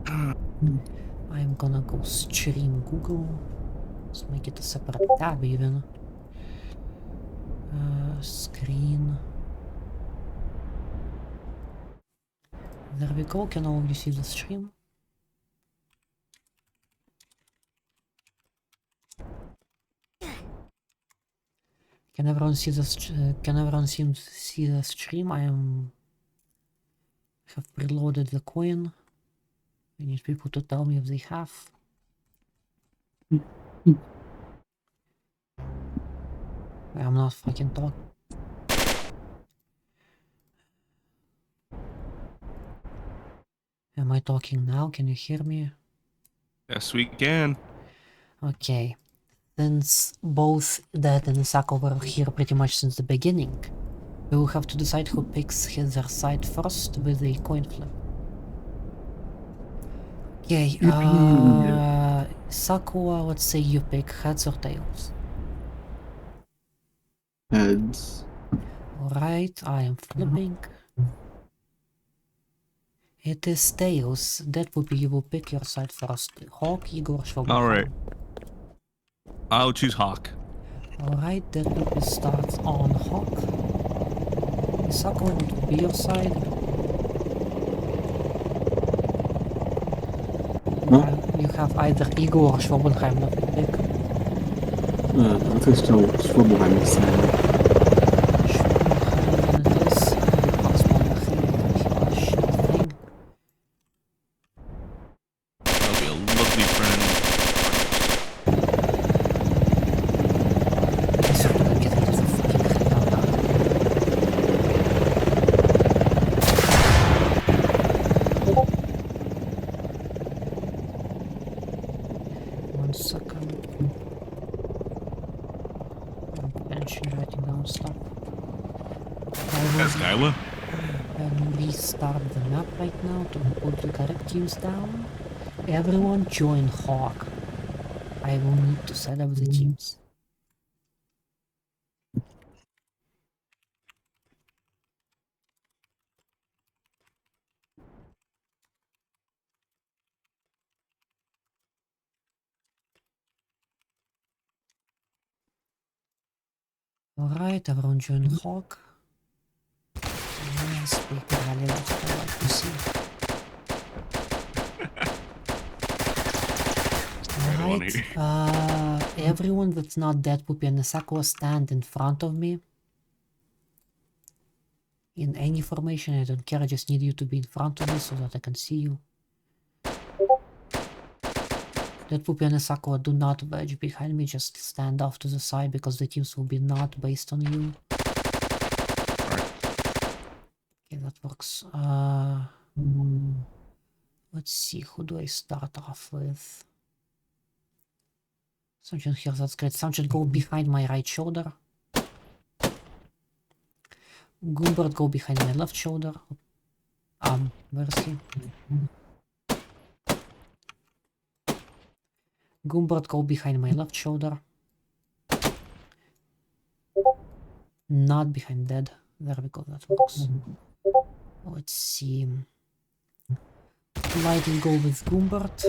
I'm gonna go stream Google. Let's make it a separate tab even. Screen. There we go. Can all of you see the stream? Can everyone see the see the stream? I have preloaded the coin. I need people to tell me if they have. I'm not fucking talking. Am I talking now? Can you hear me? Yes, we can. Okay. Since both Dad and Isakua were here pretty much since the beginning, we will have to decide who picks their side first with a coin flip. Okay, Isakua, let's say you pick heads or tails. Heads. Alright, I am flipping. It is tails. That would be you will pick your side first. Hawk, Igor, Schwab. Alright. I'll choose Hawk. Alright, that would be starts on Hawk. Isakua, what would be your side? You have either Igor or Schwabenheim left to pick. I think Schwabenheim is That'll be a lovely friend. One second. I'm actually writing down stuff. That's Nyla. And restart the map right now to put the correct teams down. Everyone join Hawk. I will need to set up the teams. Alright, everyone join Hawk. Yes, we can rally left, I like to see. Alright, everyone that's not dead, Puppy and Isakua, stand in front of me. In any formation, I don't care, I just need you to be in front of me so that I can see you. That Puppy and Isakua, do not wedge behind me, just stand off to the side because the teams will be not based on you. Okay, that works. Let's see, who do I start off with? Samchin here, that's great. Samchin, go behind my right shoulder. Gumbert, go behind my left shoulder. Where is he? Gumbert, go behind my left shoulder. Not behind Dead. There we go, that works. Let's see. Lighting, go with Gumbert.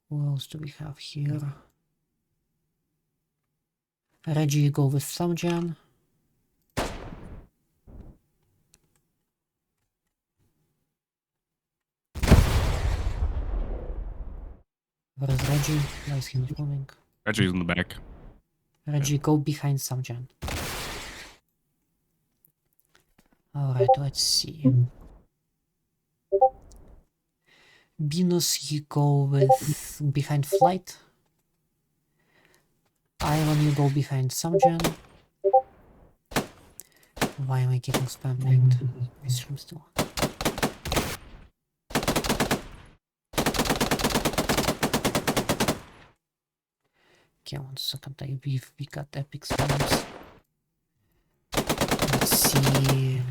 Who else do we have here? Reggie, go with Samjan. Where is Reggie? Why is he not coming? Reggie's in the back. Reggie, go behind Samjan. Alright, let's see. Venus, you go with behind Flight. Ivan, you go behind Samjan. Why am I getting spam pinged? My stream still on. Okay, 1 second, we got epic spams. Let's see.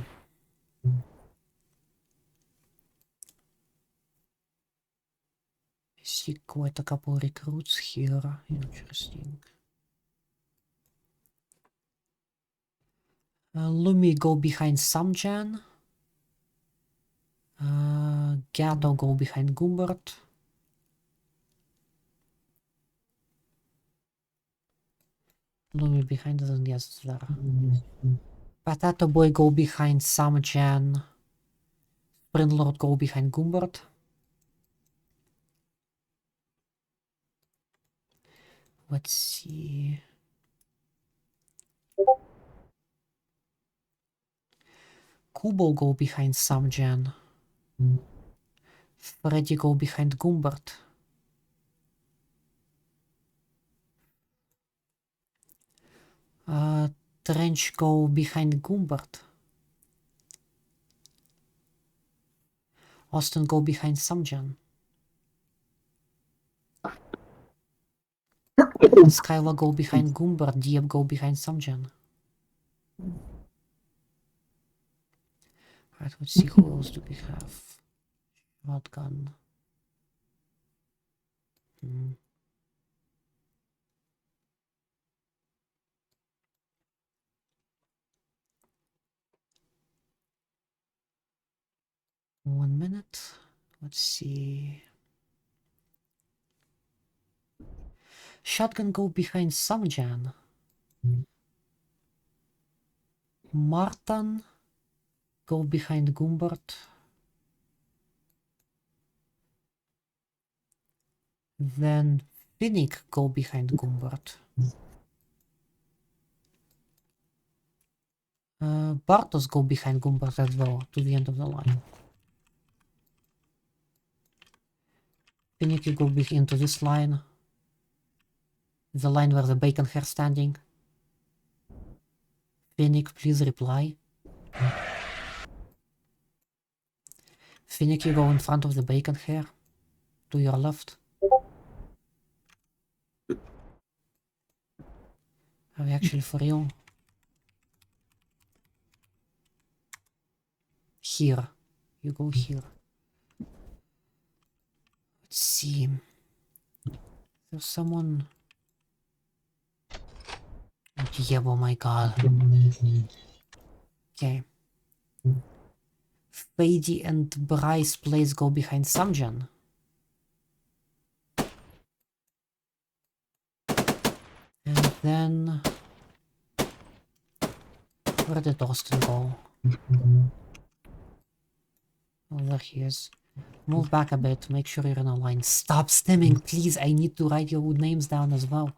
I see quite a couple recruits here. Interesting. Lumi, go behind Samjan. Gato go behind Gumbert. Lumi behind us, and yes, it's there. Potato Boy go behind Samjan. Sprintlord go behind Gumbert. Let's see. Kubo go behind Samjan. Freddy go behind Gumbert. Trench go behind Gumbert. Austin go behind Samjan. Skylar go behind Gumbert. Diep go behind Samjan. Alright, let's see who else do we have. Shotgun. 1 minute. Let's see. Shotgun go behind Samjan. Martin go behind Gumbert. Then Finnick go behind Gumbert. Bartos go behind Gumbert as well to the end of the line. Finnick, you go into this line. The line where the bacon hair standing. Finnick, please reply. Finnick, you go in front of the bacon hair. To your left. Are we actually for real? Here. You go here. Let's see. There's someone... Yeah, oh my god. Okay. Fady and Bryce Place go behind Samjan. And then... Where did Austin go? Oh, there he is. Move back a bit, make sure you're in a line. Stop stimming, please, I need to write your names down as well.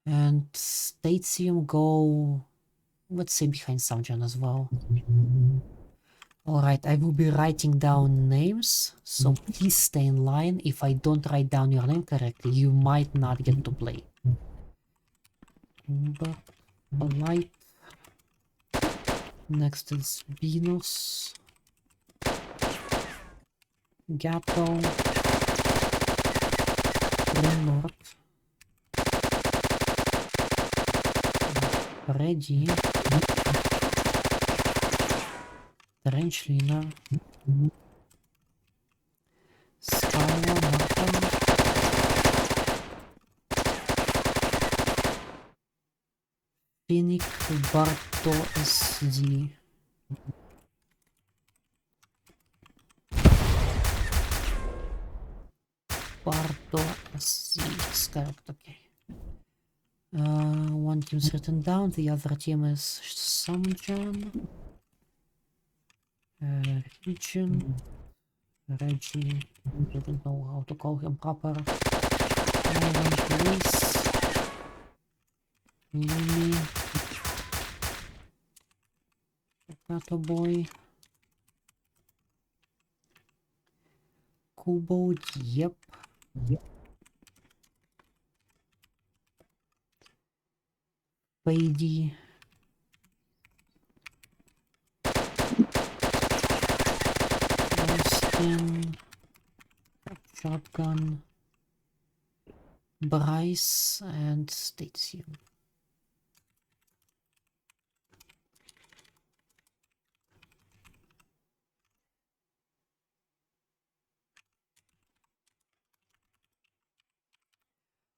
And Stadium go... let's say behind Samjan as well. Alright, I will be writing down names, so please stay in line. If I don't write down your name correctly, you might not get to play. But polite. Next is Venus. Gato. Renord. Ready. Trenchliner. Skylar Martin. Finnick Barto SD. Barto SD. It's correct, okay. One team's written down, the other team is Samjan. Region. Reggie. I don't know how to call him proper. Island Police. Lumi. Potato Boy. Kubo, yep. Fady. Austin. Shotgun. Bryce and Stadium.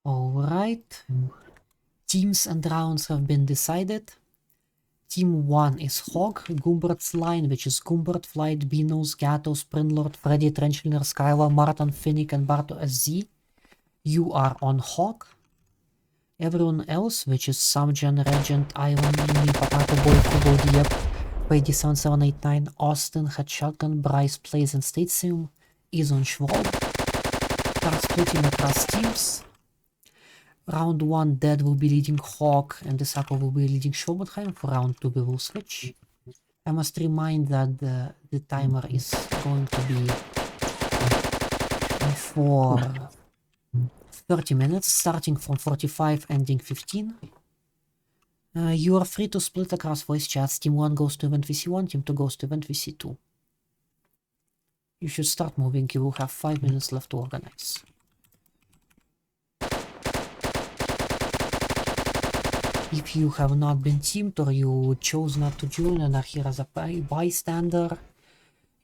Alright. Teams and rounds have been decided. Team 1 is Hog, Gumbert's line, which is Gumbert, Flight, Beanos, Gato, Sprinlord, Freddy, Trenchlinger, Skylar, Martin, Finnick, and Barto SZ. You are on Hog. Everyone else, which is Samjan, Regent, Ivan, Mimi, Potato Boy, Kubo, Diep, Freddy 7789, Austin, Head Shotgun, Bryce, Plays, and Statesium, is on Schwab. Start splitting across teams. Round 1, Dead will be leading Hawk and Isakua will be leading Schwabenheim. For round 2, we will switch. I must remind that the timer is going to be for 30 minutes, starting from 45, ending 15. You are free to split across voice chats. Team 1 goes to event VC1, Team 2 goes to event VC2. You should start moving, you will have 5 minutes left to organize. If you have not been teamed or you chose not to join and are here as a bystander,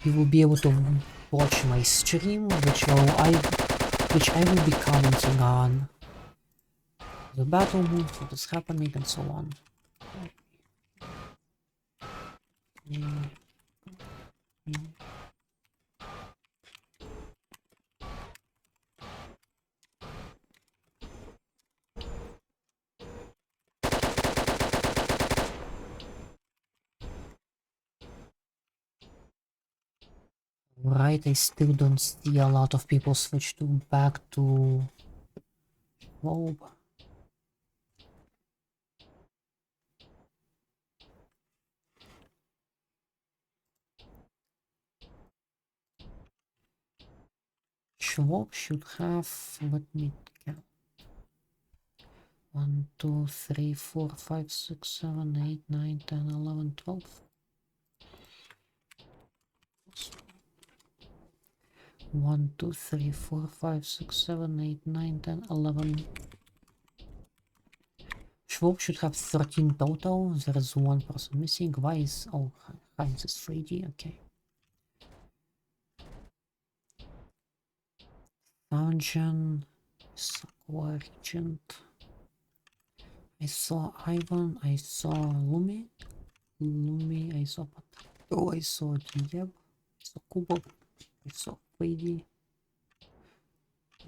you will be able to watch my stream, which I will be commenting on the battle moves, what is happening, and so on. Right, I still don't see a lot of people switch back to WoW. Schwab should have, let me count. 1, 2, 3, 4, 5, 6, 7, 8, 9, 10, 11, 12. 1, 2, 3, 4, 5, 6, 7, 8, 9, 10, 11. Schwab should have 13 total. There is one person missing. Why is... Oh, Heinz is 3D, okay. Dungeon, Isakua, Regent. I saw Ivan, I saw Lumi, I saw Potato, I saw Dieb, I saw Kubo, I saw Freddy.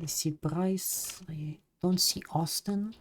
I see Bryce, I don't see Austin.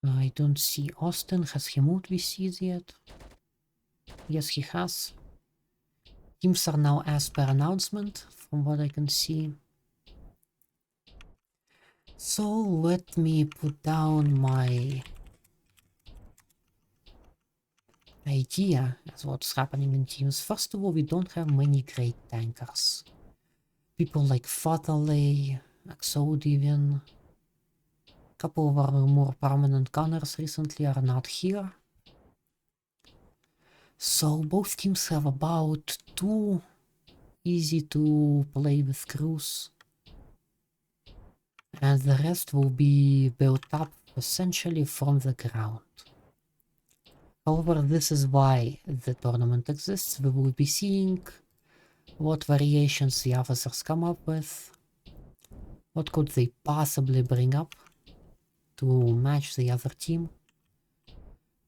I don't see Austin. Has he moved VCs yet? Yes, he has. Teams are now as per announcement, from what I can see. So let me put down my idea as what's happening in teams. First of all, we don't have many great tankers. People like Fatalay, Axodivian, couple of our more prominent gunners recently are not here. So both teams have about 2 easy to play with crews. And the rest will be built up essentially from the ground. However, this is why the tournament exists. We will be seeing what variations the officers come up with. What could they possibly bring up to match the other team?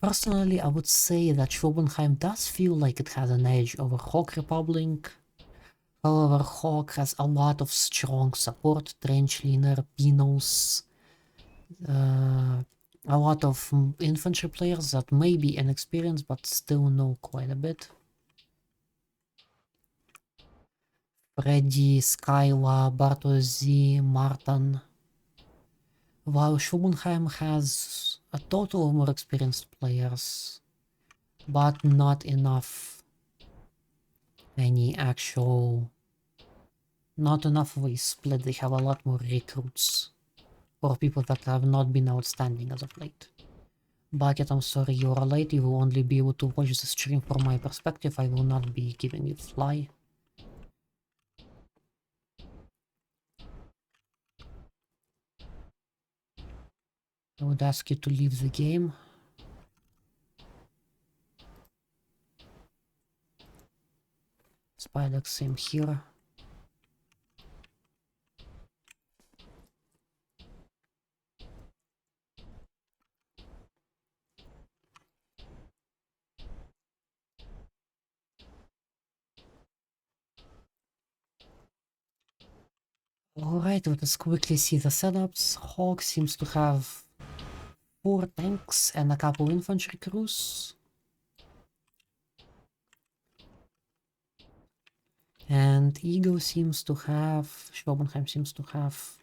Personally, I would say that Schwabenheim does feel like it has an edge over Hawk Republic. However, Hawk has a lot of strong support, Trenchliner, Pinos, a lot of infantry players that may be inexperienced but still know quite a bit. Freddy, Skyla, Bartolozzi, Martin. While Schwabenheim has a total of more experienced players, but not enough not enough of a split. They have a lot more recruits for people that have not been outstanding as of late. Bucket, I'm sorry you are late. You will only be able to watch the stream from my perspective. I will not be giving you fly. I would ask you to leave the game. Spider, same here. Alright, let us quickly see the setups. Hawk seems to have 4 tanks and a couple infantry crews. And Eagle seems to have... Schwabenheim seems to have...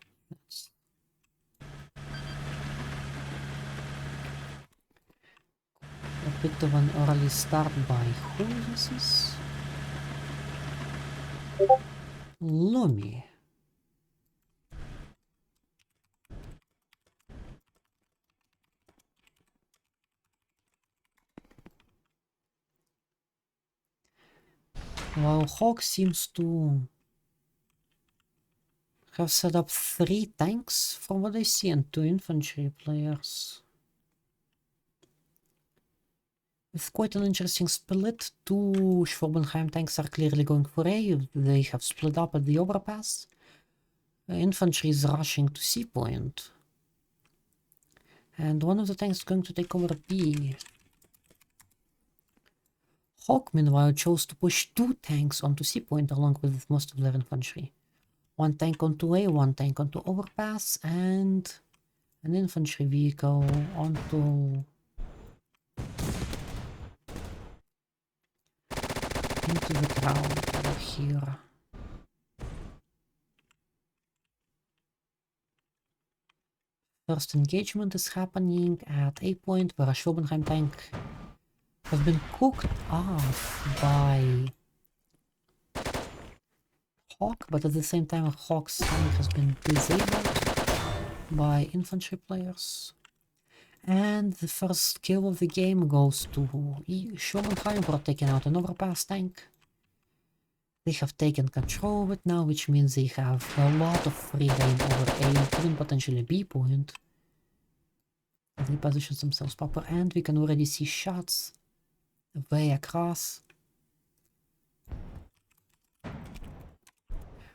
a bit of an early start by who this is? Lumi. Well, Hawk seems to have set up 3 tanks from what I see and 2 infantry players. With quite an interesting split. 2 Schwabenheim tanks are clearly going for A. They have split up at the overpass. Infantry is rushing to C point. And one of the tanks is going to take over B. Hawk, meanwhile, chose to push 2 tanks onto C point along with most of their infantry. 1 tank onto A, 1 tank onto overpass, and an infantry vehicle onto... into the ground over here. First engagement is happening at A point, where a Schwabenheim tank has been cooked off by Hawk, but at the same time Hawk's tank has been disabled by infantry players. And the first kill of the game goes to Schwabenheim for taking out an overpass tank. They have taken control of it now, which means they have a lot of free reign over A, even potentially B point. They position themselves proper, and we can already see shots way across.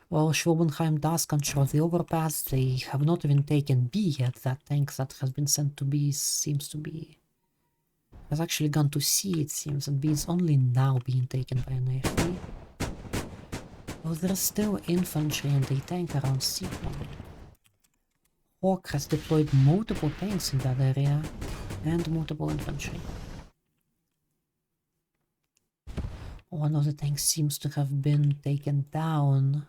Well, Schwabenheim does control the overpass. They have not even taken B yet. That tank that has been sent to B seems to be... has actually gone to C, it seems, and B is only now being taken by an AFP. Well, there's still infantry and a tank around C point. Hawk has deployed multiple tanks in that area, and multiple infantry. One of the tanks seems to have been taken down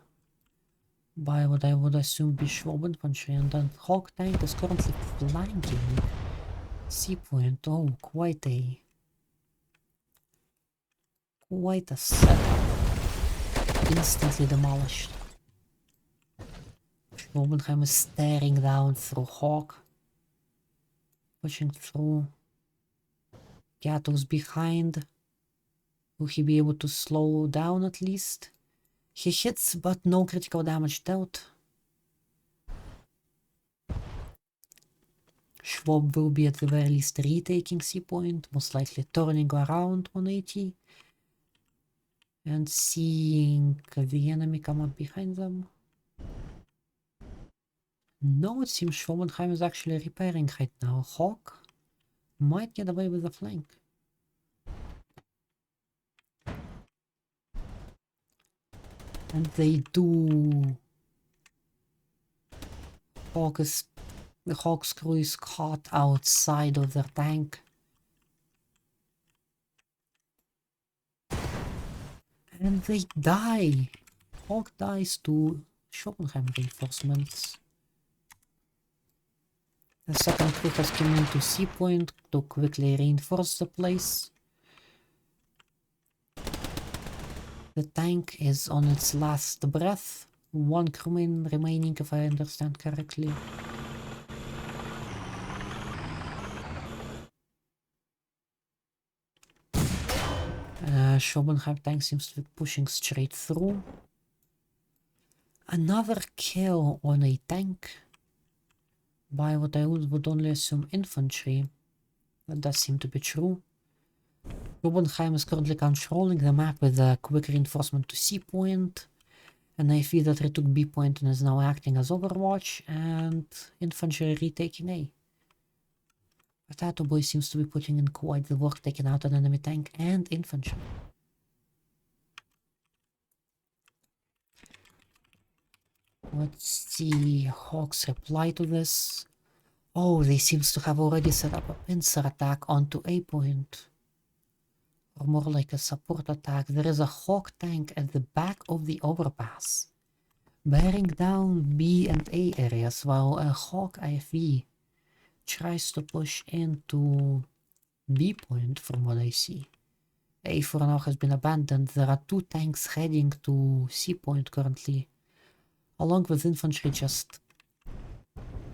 by what I would assume be Schwab infantry, and the Hawk tank is currently flanking C point. Oh, quite a setup. Instantly demolished. Schwabenheim is staring down through Hawk, pushing through. Gato's behind. Will he be able to slow down at least? He hits, but no critical damage dealt. Schwab will be at the very least retaking C point, most likely turning around 180 and seeing the enemy come up behind them. No, it seems Schwabenheim is actually repairing right now. Hawk might get away with a flank. And they do. The Hawk's crew is caught outside of their tank. And they die. Hawk dies to Schwabenheim reinforcements. The second crew has come into C point to quickly reinforce the place. The tank is on its last breath. 1 crewman remaining, if I understand correctly. Schopenheim tank seems to be pushing straight through. Another kill on a tank by what I would only assume infantry. That does seem to be true. Schopenheim is currently controlling the map with a quick reinforcement to C point. And I feel that retook B point and is now acting as Overwatch, and infantry retaking A. Potato Boy seems to be putting in quite the work, taking out an enemy tank and infantry. Let's see Hawk's reply to this. Oh, they seems to have already set up a pincer attack onto A point. Or more like a support attack. There is a Hawk tank at the back of the overpass, bearing down B and A areas, while a Hawk IFV tries to push into B point from what I see. A for now has been abandoned. There are 2 tanks heading to C point currently, along with infantry just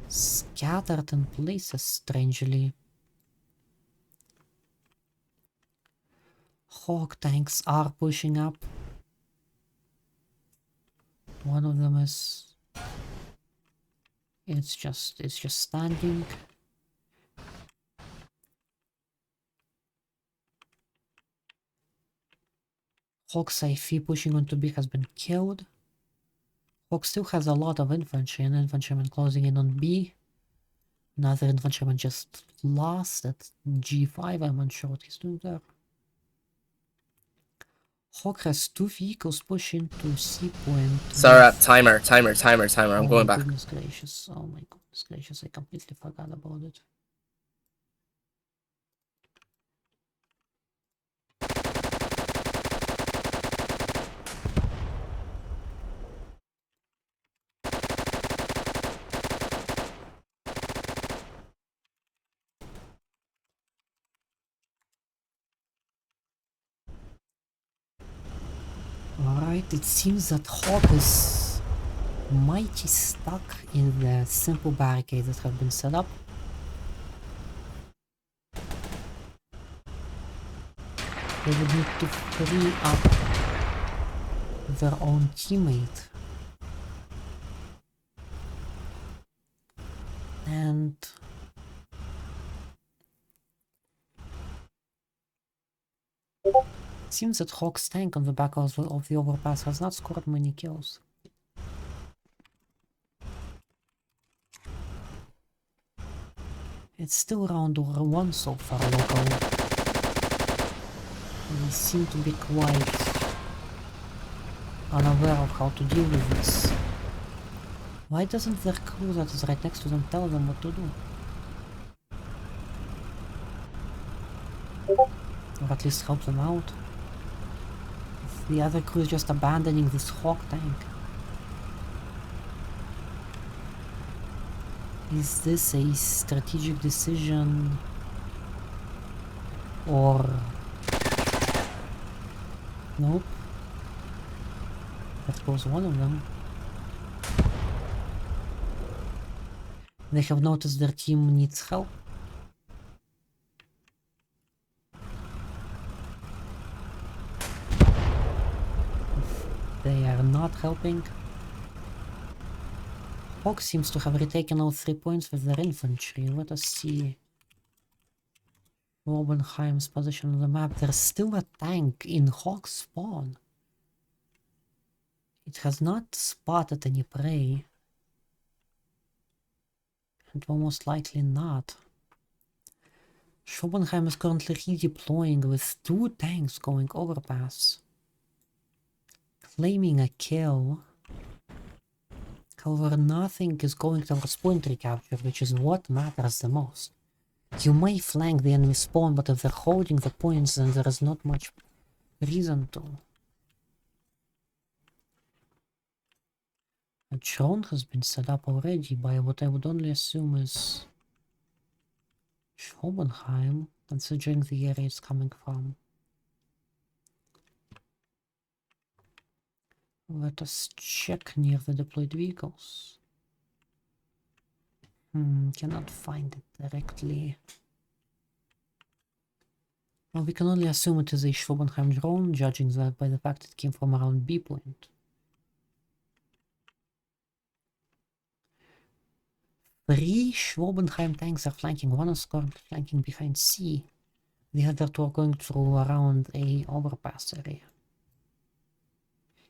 scattered in places strangely. Hawk tanks are pushing up. One of them is... It's just standing. Hawk's IFV pushing onto B has been killed. Hawk still has a lot of infantry, and infantryman closing in on B. Another infantryman just lost at G5, I'm unsure what he's doing there. Hawk has 2 vehicles pushing to C point. Sorry, timer. I'm going back. Goodness gracious. Oh my goodness gracious, I completely forgot about it. Alright, it seems that Hawk is mighty stuck in the simple barricades that have been set up. They would need to free up their own teammate. And it seems that Hawk's tank on the back of the overpass has not scored many kills. It's still round 1 so far local. They seem to be quite unaware of how to deal with this. Why doesn't their crew that is right next to them tell them what to do? Or at least help them out? If the other crew is just abandoning this Hawk tank. Is this a strategic decision? Or... Nope. That goes one of them. They have noticed their team needs help. They are not helping. Hawk seems to have retaken all 3 points with their infantry. Let us see Robenheim's position on the map. There's still a tank in Hawk's spawn. It has not spotted any prey. And will most likely not. Schopenheim is currently redeploying with 2 tanks going overpass, claiming a kill. However, nothing is going towards point recapture, which is what matters the most. You may flank the enemy spawn, but if they're holding the points, then there is not much reason to. A drone has been set up already by what I would only assume is Schopenheim, considering the area it's coming from. Let us check near the deployed vehicles. Cannot find it directly. Well, we can only assume it is a Schwabenheim drone, judging that by the fact it came from around B point. 3 Schwabenheim tanks are flanking. One is currently flanking behind C. The other two are going through around a overpass area.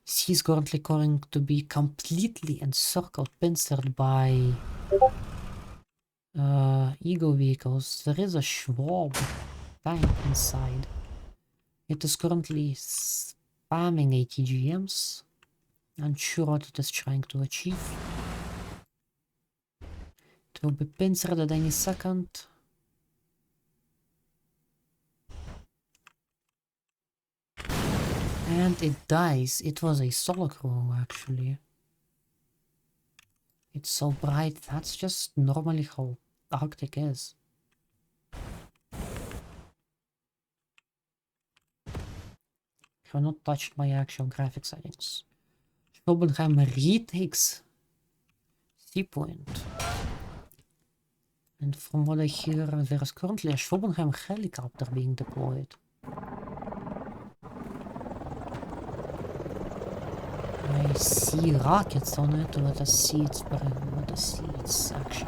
C is currently going to be completely encircled, pincered by Ego vehicles. There is a Schwab tank inside. It is currently spamming ATGMs. Unsure what it is trying to achieve. It will be pincered at any second. And it dies. It was a solo crew, actually. It's so bright. That's just normally how Arctic is. I have not touched my actual graphic settings. Schwabenheim retakes C point. And from what I hear, there is currently a Schwabenheim helicopter being deployed. I see rockets on it. Let us see its action.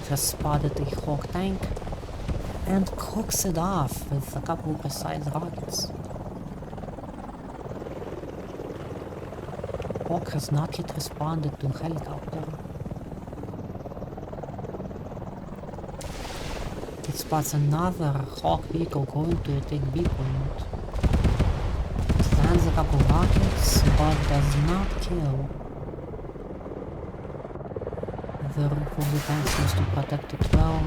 It has spotted a Hawk tank and cooks it off with a couple precise rockets. Hawk has not yet responded to helicopter. It spots another Hawk vehicle going to take B point. Lands a couple rockets, but does not kill. The roof of the tank seems to protect it well.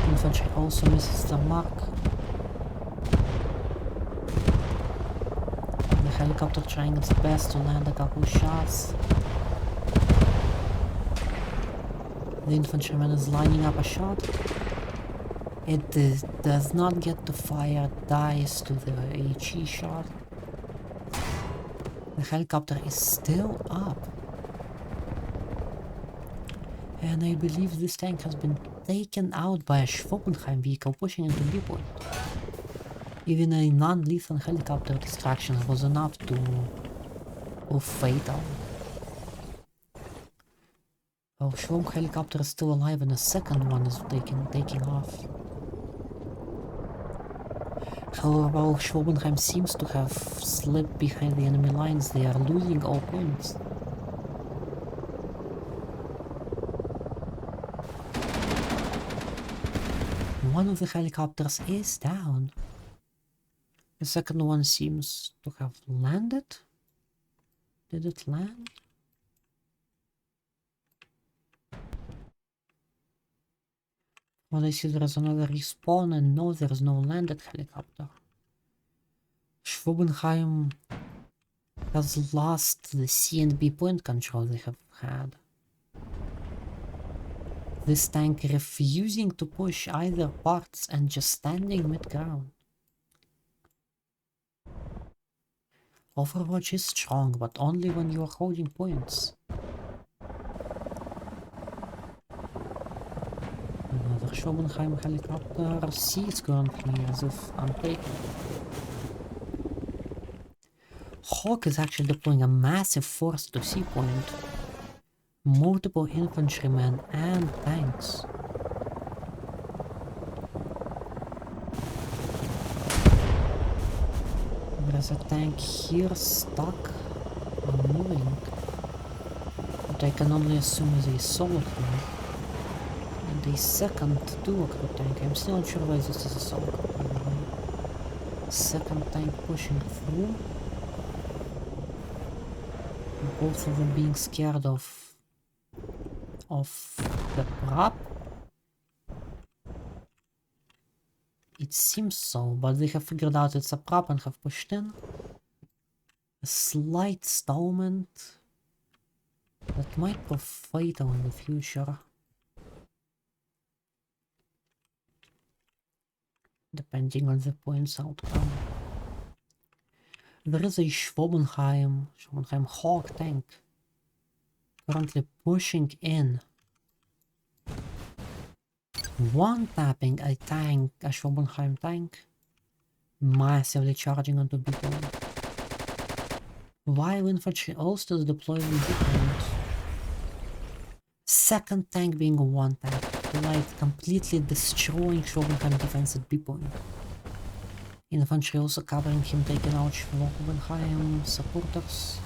Infantry also misses the mark. The helicopter trying its best to land a couple shots. The infantryman is lining up a shot. It does not get to fire, dies to the HE shot. The helicopter is still up. And I believe this tank has been taken out by a Schwabenheim vehicle pushing into B point. Even a non-lethal helicopter distraction was enough to prove fatal. Well, Schwab helicopter is still alive and a second one is taking off. However, while Schwabenheim seems to have slipped behind the enemy lines, they are losing all points. One of the helicopters is down. The second one seems to have landed. Did it land? Well, I see there is another respawn, and no, there is no landed helicopter. Schwabenheim has lost the C and B point control they have had. This tank refusing to push either parts and just standing mid-ground. Overwatch is strong, but only when you are holding points. Another Schwabenheim helicopter. C is currently as if untaken. Hawk is actually deploying a massive force to C point. Multiple infantrymen and tanks. There's a tank here stuck, unmoving. But I can only assume is a solo crew. And a second dual crew tank. I'm still not sure why this is a solo crew. Second tank pushing through. Both of them being scared of the prop. It seems so, but they have figured out it's a prop and have pushed in. A slight stallment that might prove fatal in the future. Depending on the points outcome. There is a Schwabenheim Hawk tank currently pushing in. one-tapping a tank, a Schwabenheim tank, massively charging onto B point. While infantry also is deployed in B point. Second tank being a one-tap, like completely destroying Schwabenheim defense at B point. Infantry also covering him, taking out Schwabenheim supporters.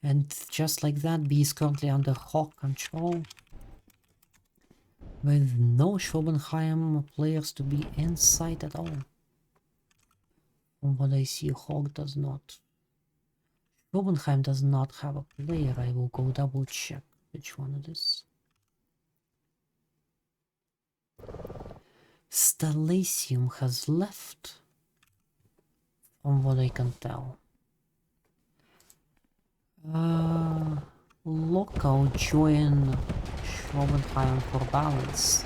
And just like that, B is currently under Hawk control, with no Schwabenheim players to be in sight at all. From what I see, Hawk does not. Schwabenheim does not have a player. I will go double check which one it is. Stellasium has left, from what I can tell. Local join Schwabenheim for balance.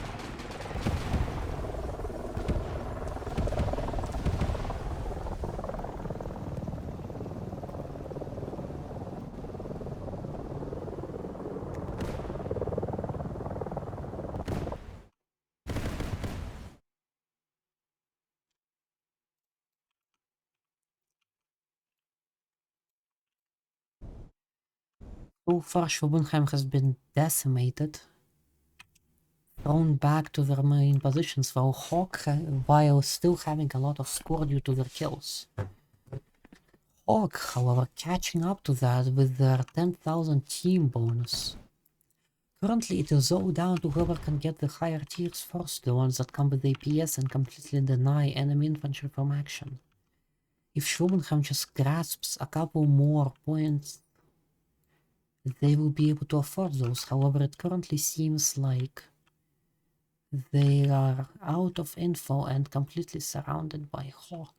So far, Schwabenheim has been decimated, thrown back to their main positions, while Hawk, while still having a lot of score due to their kills. Hawk, however, catching up to that with their 10,000 team bonus. Currently, it is all down to whoever can get the higher tiers first, the ones that come with APS and completely deny enemy infantry from action. If Schwabenheim just grasps a couple more points, they will be able to afford those. However, it currently seems like they are out of info and completely surrounded by Hawk.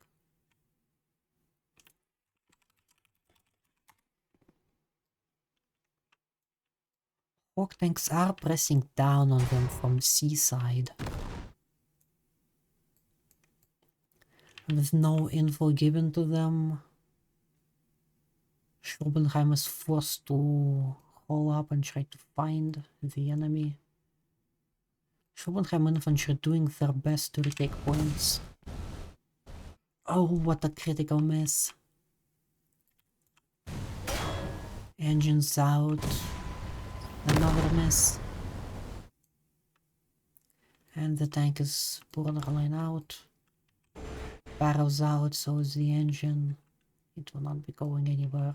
Hawk tanks are pressing down on them from the seaside. With no info given to them, Schwabenheim is forced to haul up and try to find the enemy. Schwabenheim infantry doing their best to retake points. Oh, what a critical miss. Engines out. Another miss. And the tank is borderline out. Barrels out, so is the engine. It will not be going anywhere.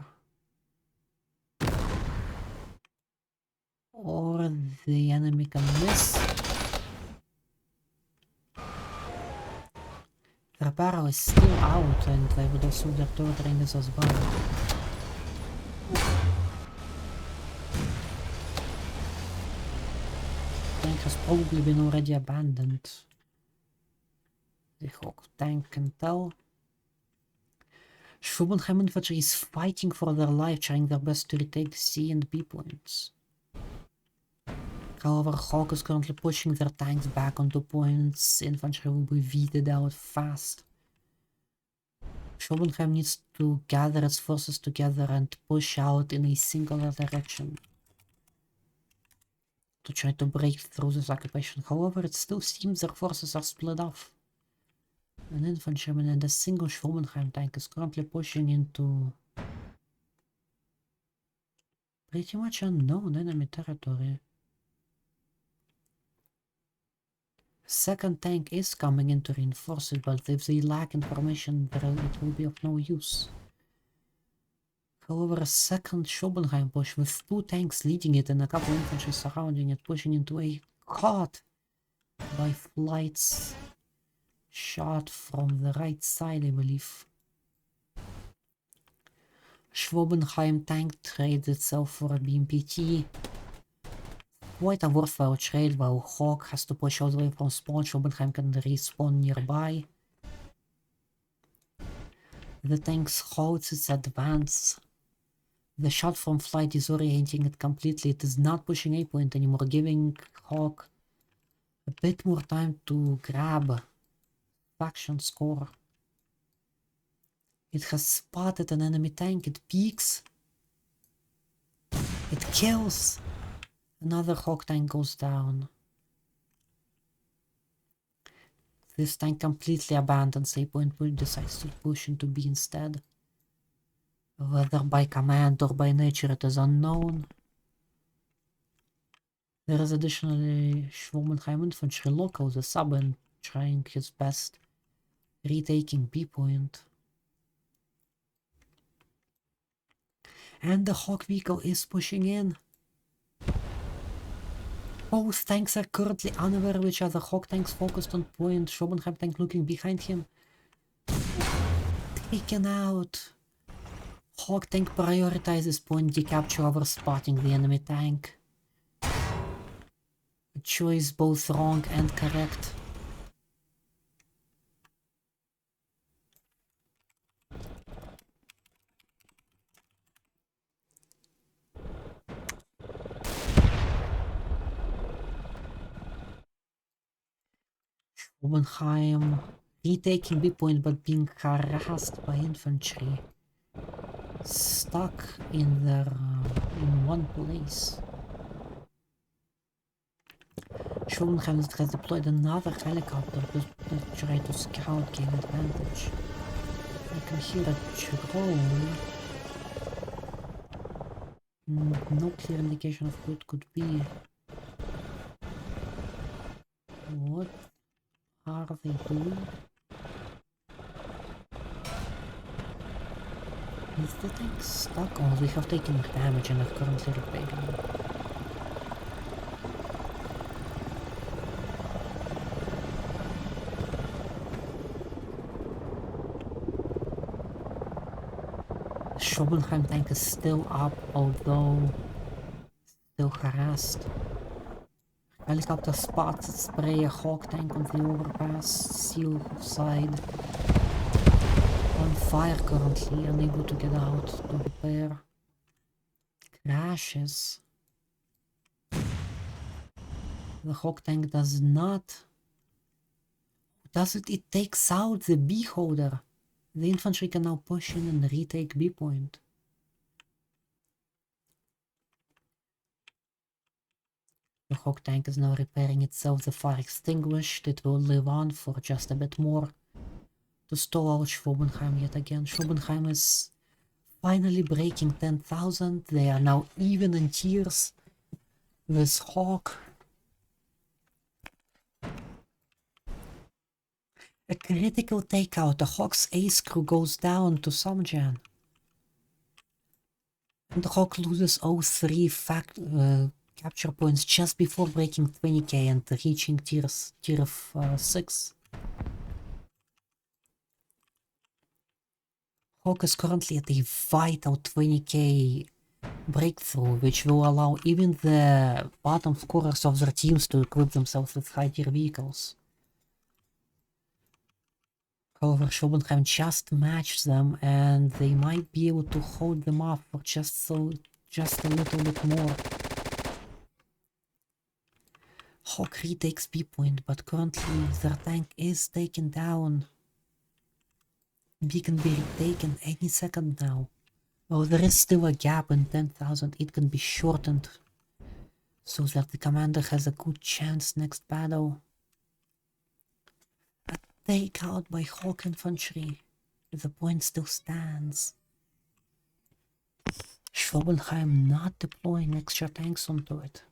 Or the enemy can miss. Their barrel is still out, and I would assume their turret ring is as well. Tank has probably been already abandoned. The Hawk tank can tell. Schwabenheim infantry is fighting for their life, trying their best to retake C and B points. However, Hawk is currently pushing their tanks back onto points. Infantry will be weeded out fast. Schwabenheim needs to gather its forces together and push out in a singular direction to try to break through this occupation. However, it still seems their forces are split off. An infantryman and a single Schwabenheim tank is currently pushing into pretty much unknown enemy territory. Second tank is coming in to reinforce it, but if they lack information, it will be of no use. However, a second Schwabenheim push with 2 tanks leading it and a couple infantry surrounding it, pushing into a caught by flights shot from the right side, I believe. Schwabenheim tank trades itself for a BMPT. Quite a worthwhile trade, while Hawk has to push all the way from spawn. Schwabenheim can respawn nearby. The tank halts its advance. The shot from flight is orienting it completely. It is not pushing A point anymore, giving Hawk a bit more time to grab faction score. It has spotted an enemy tank. It peeks. It kills. Another Hawk tank goes down. This tank completely abandons A point, but decides to push into B instead. Whether by command or by nature it is unknown. There is additionally Schwarzenheim infantry local, the sub, and trying his best, retaking B point. And the Hawk vehicle is pushing in. Both tanks are currently unaware of each other. Hawk tanks focused on point, Schwarzenheim tank looking behind him. Taken out. Hawk tank prioritizes point decapture over spotting the enemy tank. A choice both wrong and correct. Schwarzenheim retaking B point but being harassed by infantry. Stuck in their in one place. Schwarzenheim has deployed another helicopter to try to scout, gain advantage. I can hear a drone. No clear indication of who it could be. What are they doing? Is the tank stuck? Oh, they have taken damage and are currently repairing. The Schwarzenheim tank is still up, although still harassed. Helicopter spots spray a Hawk tank on the overpass, seal side. On fire currently, unable to get out to repair. Crashes. The Hawk tank does not. Does it? It takes out the B holder. The infantry can now push in and retake B point. The Hawk tank is now repairing itself. The fire extinguished. It will live on for just a bit more. To stall out Schwarzenheim yet again. Schwarzenheim is finally breaking 10,000. They are now even in tiers. This Hawk. A critical takeout. The Hawk's ace crew goes down to Samjan. And the Hawk loses 03 capture points just before breaking 20k and reaching tier 6. Hawk is currently at a vital 20k breakthrough, which will allow even the bottom scorers of their teams to equip themselves with high tier vehicles. However, Schwarzenheim just matched them and they might be able to hold them off for just a little bit more. Hawk retakes B point, but currently their tank is taken down. B can be retaken any second now. Oh, there is still a gap in 10,000. It can be shortened so that the commander has a good chance next battle. A takeout by Hawk infantry. The point still stands. Schwarzenheim not deploying extra tanks onto it.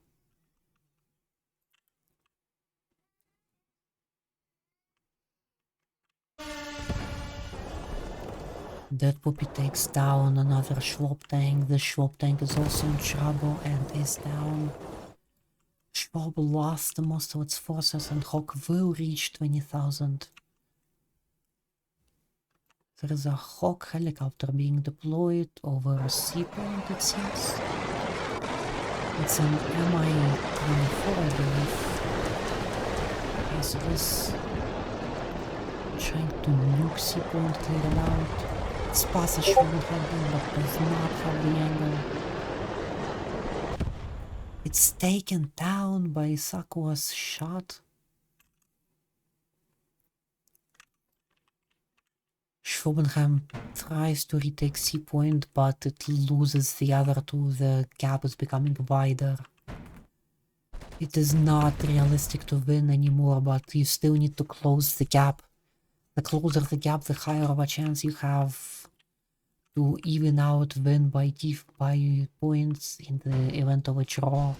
That puppy takes down another Schwab tank. The Schwab tank is also in trouble and is down. Schwab lost most of its forces and Hawk will reach 20,000. There is a Hawk helicopter being deployed over a C point, it seems. It's an Mi-24, I believe. Yes, it is. Trying to nuke C point, clear it out. Spasa Schwarzenheim, but does not have the angle. It's taken down by Isakua's shot. Schwarzenheim tries to retake C point, but it loses the other two. The gap is becoming wider. It is not realistic to win anymore, but you still need to close the gap. The closer the gap, the higher of a chance you have to even out win by points in the event of a draw.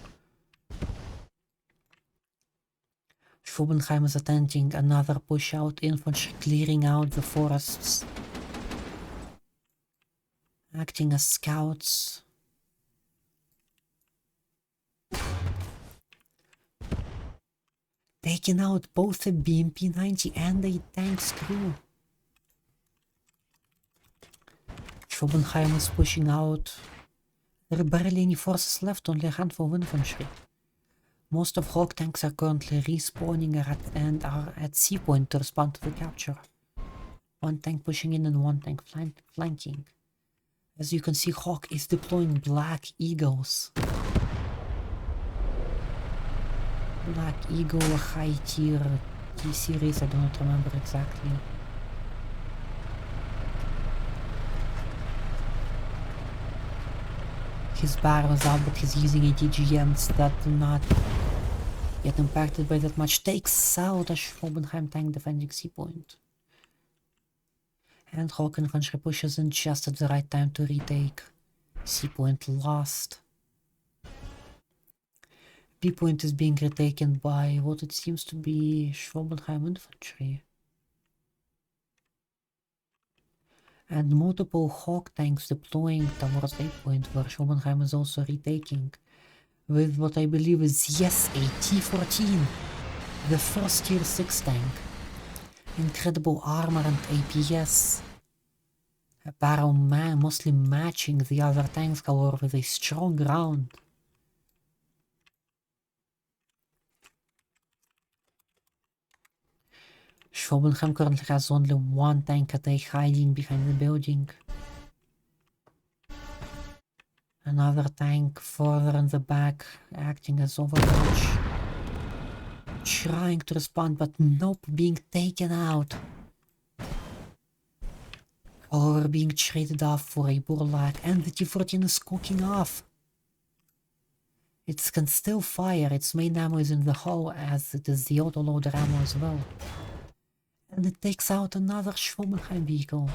Schwobenheim is attempting another push out infantry, clearing out the forests, acting as scouts. Taking out both a BMP-90 and a tank's crew. Schwobenheim is pushing out. There are barely any forces left, only a handful of infantry. Most of Hawk tanks are currently respawning and are at C point to respond to the capture. One tank pushing in and one tank flanking. As you can see, Hawk is deploying Black Eagles. Black Eagle, high tier T-series, I don't remember exactly. His bar was out, but he's using ATGMs that do not get impacted by that much. Takes out a Schwobenheim tank defending C point. And Hawk infantry pushes in just at the right time to retake C point lost. B point is being retaken by what it seems to be Schwobenheim infantry. And multiple Hawk tanks deploying towards A point, where Schwobenheim is also retaking. With what I believe is, yes, a T-14. The first tier 6 tank. Incredible armor and APS. A barrel mostly matching the other tanks, however, with a strong round. Schwobenheim currently has only one tank at A hiding behind the building. Another tank further in the back, acting as overwatch. Trying to respond, but nope, being taken out. Or being traded off for a Burlak, and the T-14 is cooking off. It can still fire, its main ammo is in the hull, as it is the autoloader ammo as well. And it takes out another Schwobenheim vehicle.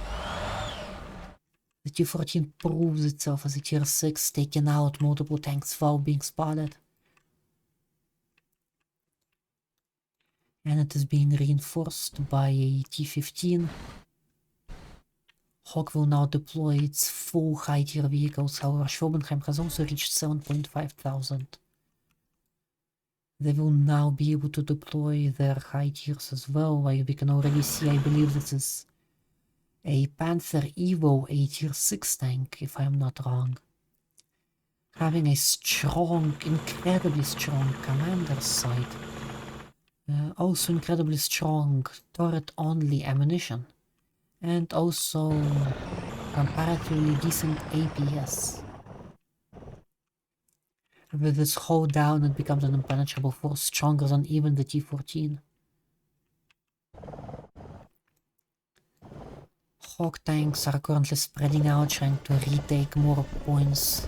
The T-14 proves itself as a tier 6, taking out multiple tanks while being spotted. And it is being reinforced by a T-15. Hawk will now deploy its full high tier vehicles, however Schwobenheim has also reached 7,500. They will now be able to deploy their high tiers as well. Like we can already see, I believe this is a Panther Evo, a tier 6 tank, if I'm not wrong. Having a strong, incredibly strong commander's sight. Also incredibly strong turret-only ammunition. And also comparatively decent APS. With its hull down, it becomes an impenetrable force, stronger than even the T-14. Hawk tanks are currently spreading out, trying to retake more points,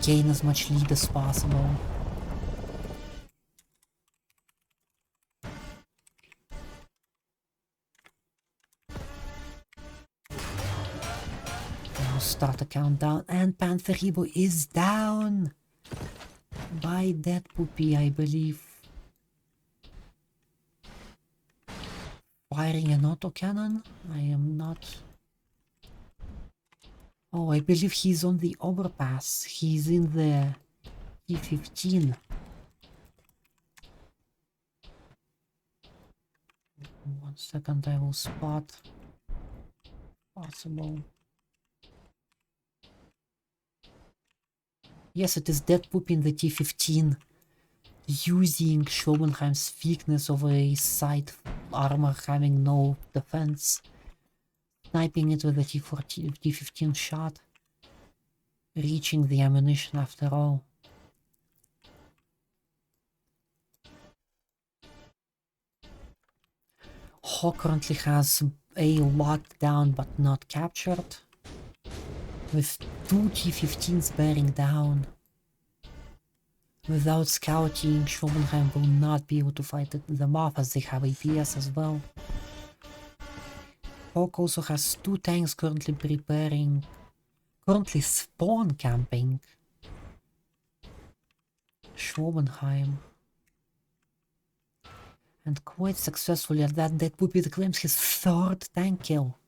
gain as much lead as possible. Now start the countdown, and Panther Evo is down! By Dead Poopy, I believe. Firing an autocannon? I am not... Oh, I believe he's on the overpass. He's in the T-15. 1 second, I will spot. Possible. Yes, it is Dead Poop in the T-15, using Schwobenheim's weakness of a side armor having no defense, sniping it with a T-15 shot, reaching the ammunition after all. Hawk currently has a locked down but not captured, with 2 T-15s bearing down. Without scouting, Schwabenheim will not be able to fight them off as they have APS as well. Hawk also has 2 tanks currently spawn camping Schwabenheim. And quite successfully at that. That would be, claims, his 3rd tank kill.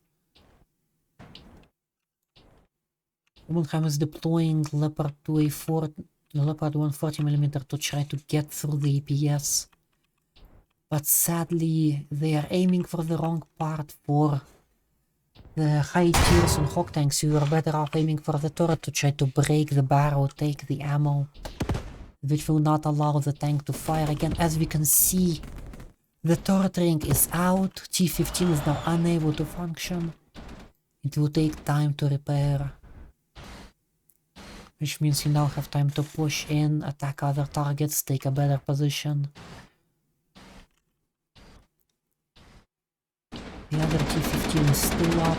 Schwabenheim is deploying Leopard 140mm to try to get through the APS. But sadly, they are aiming for the wrong part for the high tiers on Hawk tanks. You are better off aiming for the turret to try to break the barrel, take the ammo, which will not allow the tank to fire again. As we can see, the turret ring is out, T-15 is now unable to function. It will take time to repair. Which means you now have time to push in, attack other targets, take a better position. The other T-15 is still up,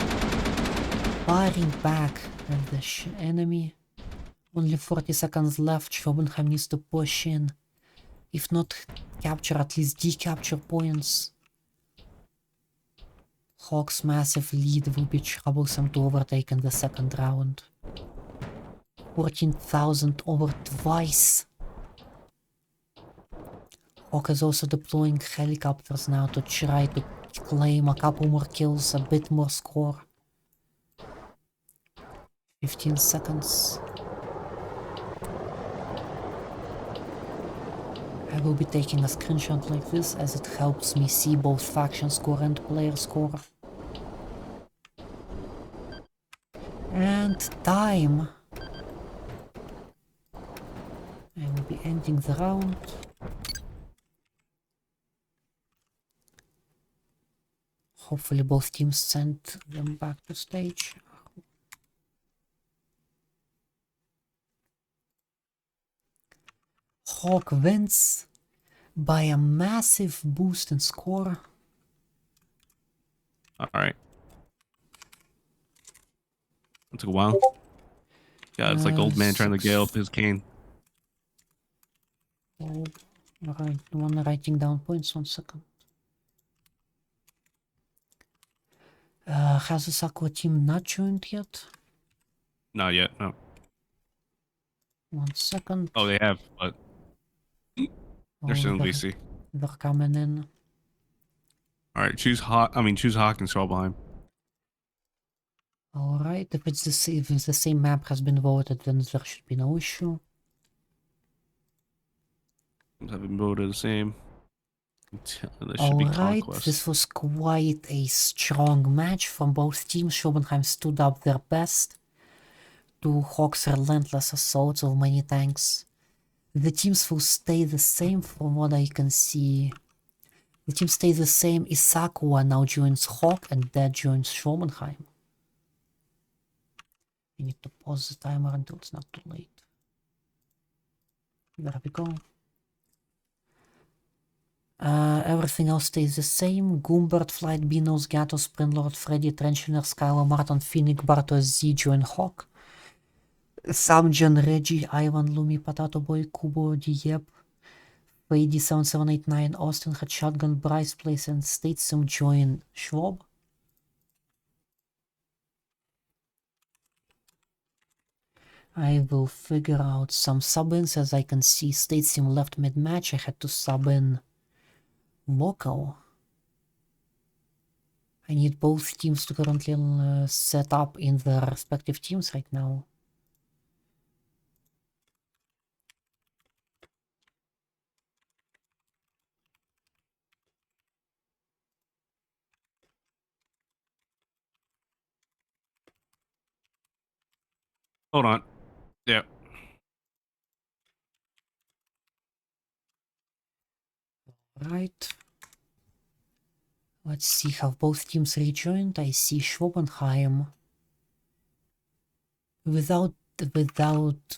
firing back at the enemy. Only 40 seconds left, Schwabenheim needs to push in. If not capture, at least decapture points. Hawk's massive lead will be troublesome to overtake in the 2nd round. 14,000 over twice. Hawk is also deploying helicopters now to try to claim a couple more kills, a bit more score. 15 seconds. I will be taking a screenshot like this as it helps me see both faction score and player score. And time. I will be ending the round. Hopefully both teams sent them back to stage. Hawk wins by a massive boost in score. Alright. That took a while. Yeah, it's like old man trying to get up his cane. Oh, alright, one writing down points, 1 second. Has the Isakua team not joined yet? Not yet, no. 1 second. Oh, they have, but they're still in VC. They're coming in. Alright, choose Hawk and Schwabenheim. Alright, if it's if the same map has been voted, then there should be no issue. Have been voted the same. There should be Alright, conquest. this was quite a strong match from both teams. Schwabenheim stood up their best to Hawk's relentless assaults of many tanks. The teams will stay the same from what I can see. The team stays the same. Isakua now joins Hawk and Dead joins Schwabenheim. I need to pause the timer until it's not too late. There we go. Everything else stays the same. Gumbert, Flight Beanos, Gato, Sprinlord, Freddy, Trenchiner, Skylar, Martin, Finnick, Bartos, Z, join Hawk. Samjan, Reggie, Ivan, Lumi, Potato Boy, Kubo, Diep, Fady, 7789, Austin, had Shotgun, Bryce Place, and Statesum join Schwab. I will figure out some sub-ins. As I can see, Statesum left mid-match. I had to sub in Local. I need both teams to currently set up in their respective teams right now. Hold on. Yeah. Right. Let's see how both teams rejoined. I see Schwabenheim without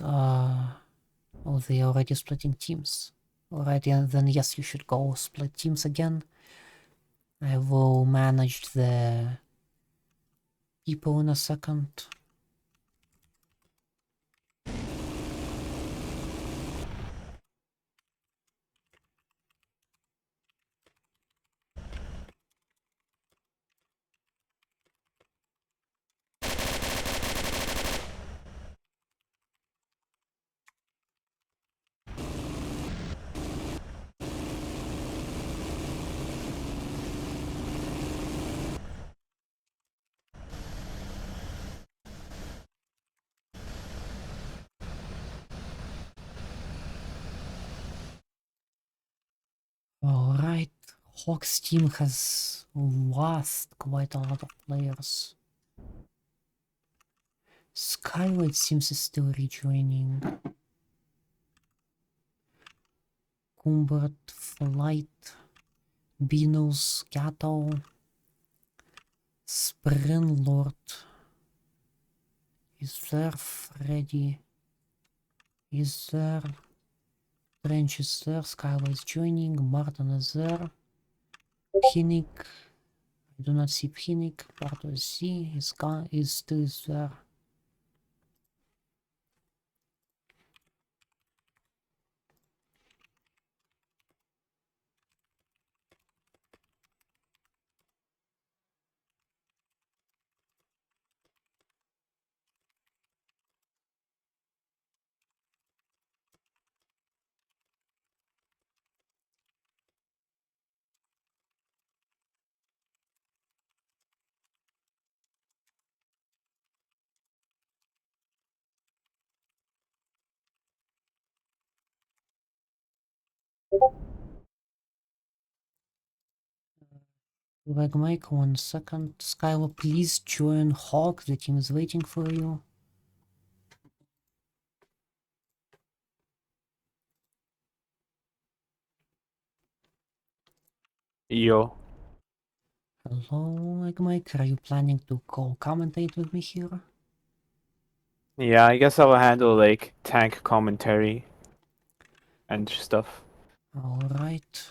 oh, they are already splitting teams. Alright, yeah, then yes, you should go split teams again. I will manage the people in a second. Alright, Hawk's team has lost quite a lot of players. Skyway seems is still rejoining. Cumbert, Flight, Beano's Cattle, Sprinlord. Is there Freddy? Is there? Trench is there, Skyway is joining, Martin is there. Pinnick. I do not see Pinnick. Parto Z is still there. Like Mike, 1 second. Skylar, please join Hawk. The team is waiting for you. Yo. Hello, like Mike. Are you planning to commentate with me here? Yeah, I guess I will handle like tank commentary and stuff. Alright.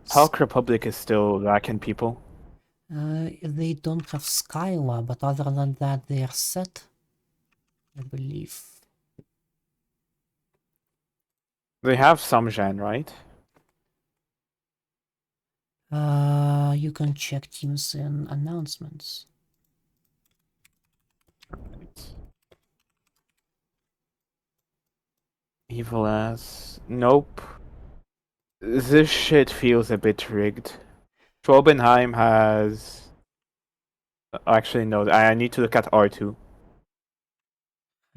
Hawk Republic is still lacking people. They don't have Skylar, but other than that, they are set. I believe. They have Samjan, right? You can check teams in announcements. Evil ass. Nope. This shit feels a bit rigged. Schrobenheim has... Actually, no, I need to look at R2.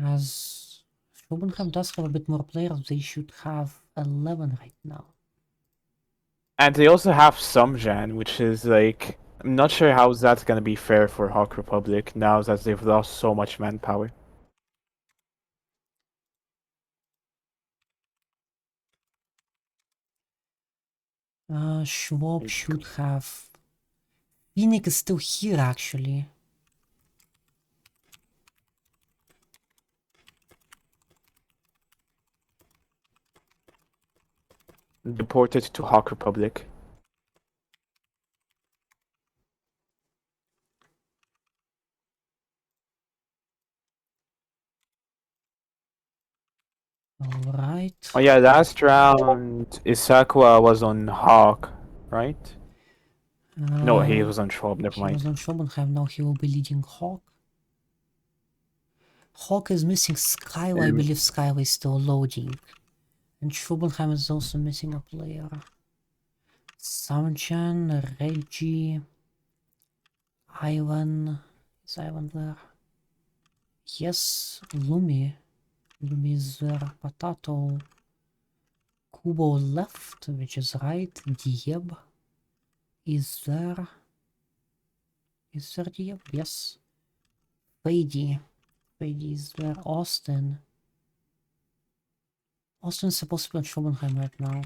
As Schopenham does have a bit more players, they should have 11 right now. And they also have Samjan, which is like... I'm not sure how that's gonna be fair for Hawk Republic now that they've lost so much manpower. Schwab should have... Phoenix is still here, actually. Deported to Hawk Republic. Alright. Oh yeah, last round Isakua was on Hawk, right? No, he was on Schwab, never He mind. was on Schopenham, now he will be leading Hawk. Hawk is missing Skyway, I believe Skyway is still loading. And Schopenham is also missing a player. Samchan, Reggie, Ivan. Is Ivan there? Yes, Lumi. Lumi is there. Potato. Kubo left, which is right. Dieb is there. Is there Dieb? Yes. Fady. Fady is there. Austin. Austin is supposed to be on Schopenheim right now.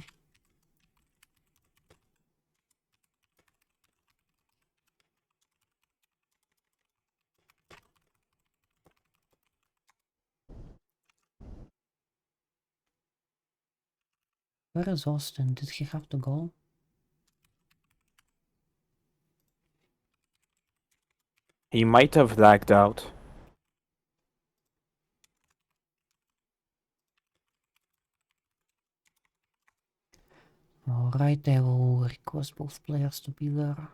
Where is Austin? Did he have to go? He might have lagged out. Alright, I will request both players to be there.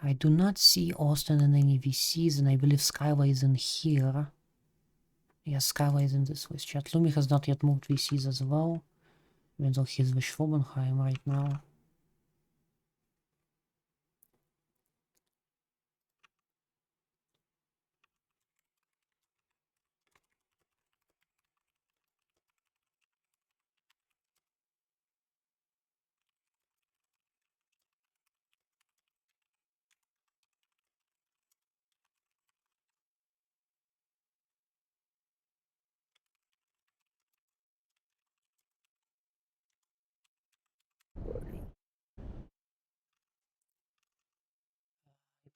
I do not see Austin in any VCs, and I believe Skyway is in here. Yes, Skyway is in this voice chat. Lumi has not yet moved VCs as well, even though he's with Schwobenheim right now.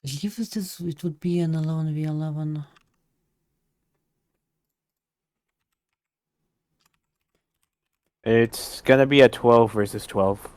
believe it would be an 11v11. It's gonna be a 12 versus 12.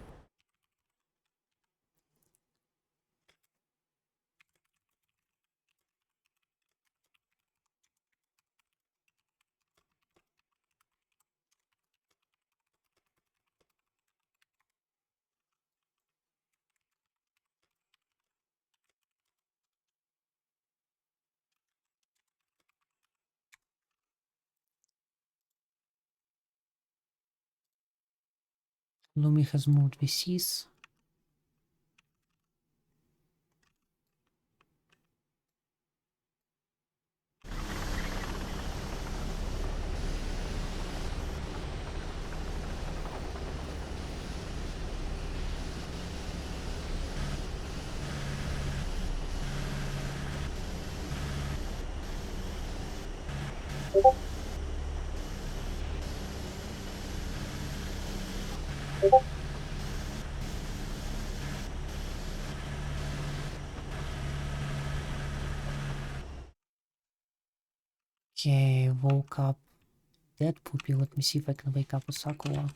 Lumi has moved VCs. Okay, woke up dead poopy. Let me see if I can wake up Isakua.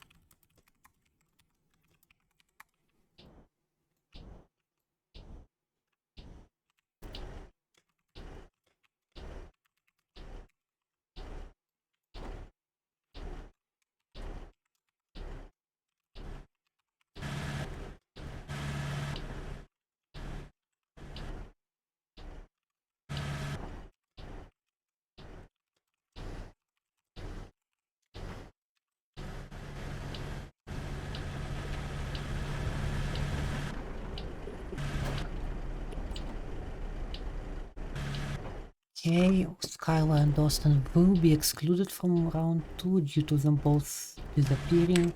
Okay, Skylar and Austin will be excluded from round 2 due to them both disappearing.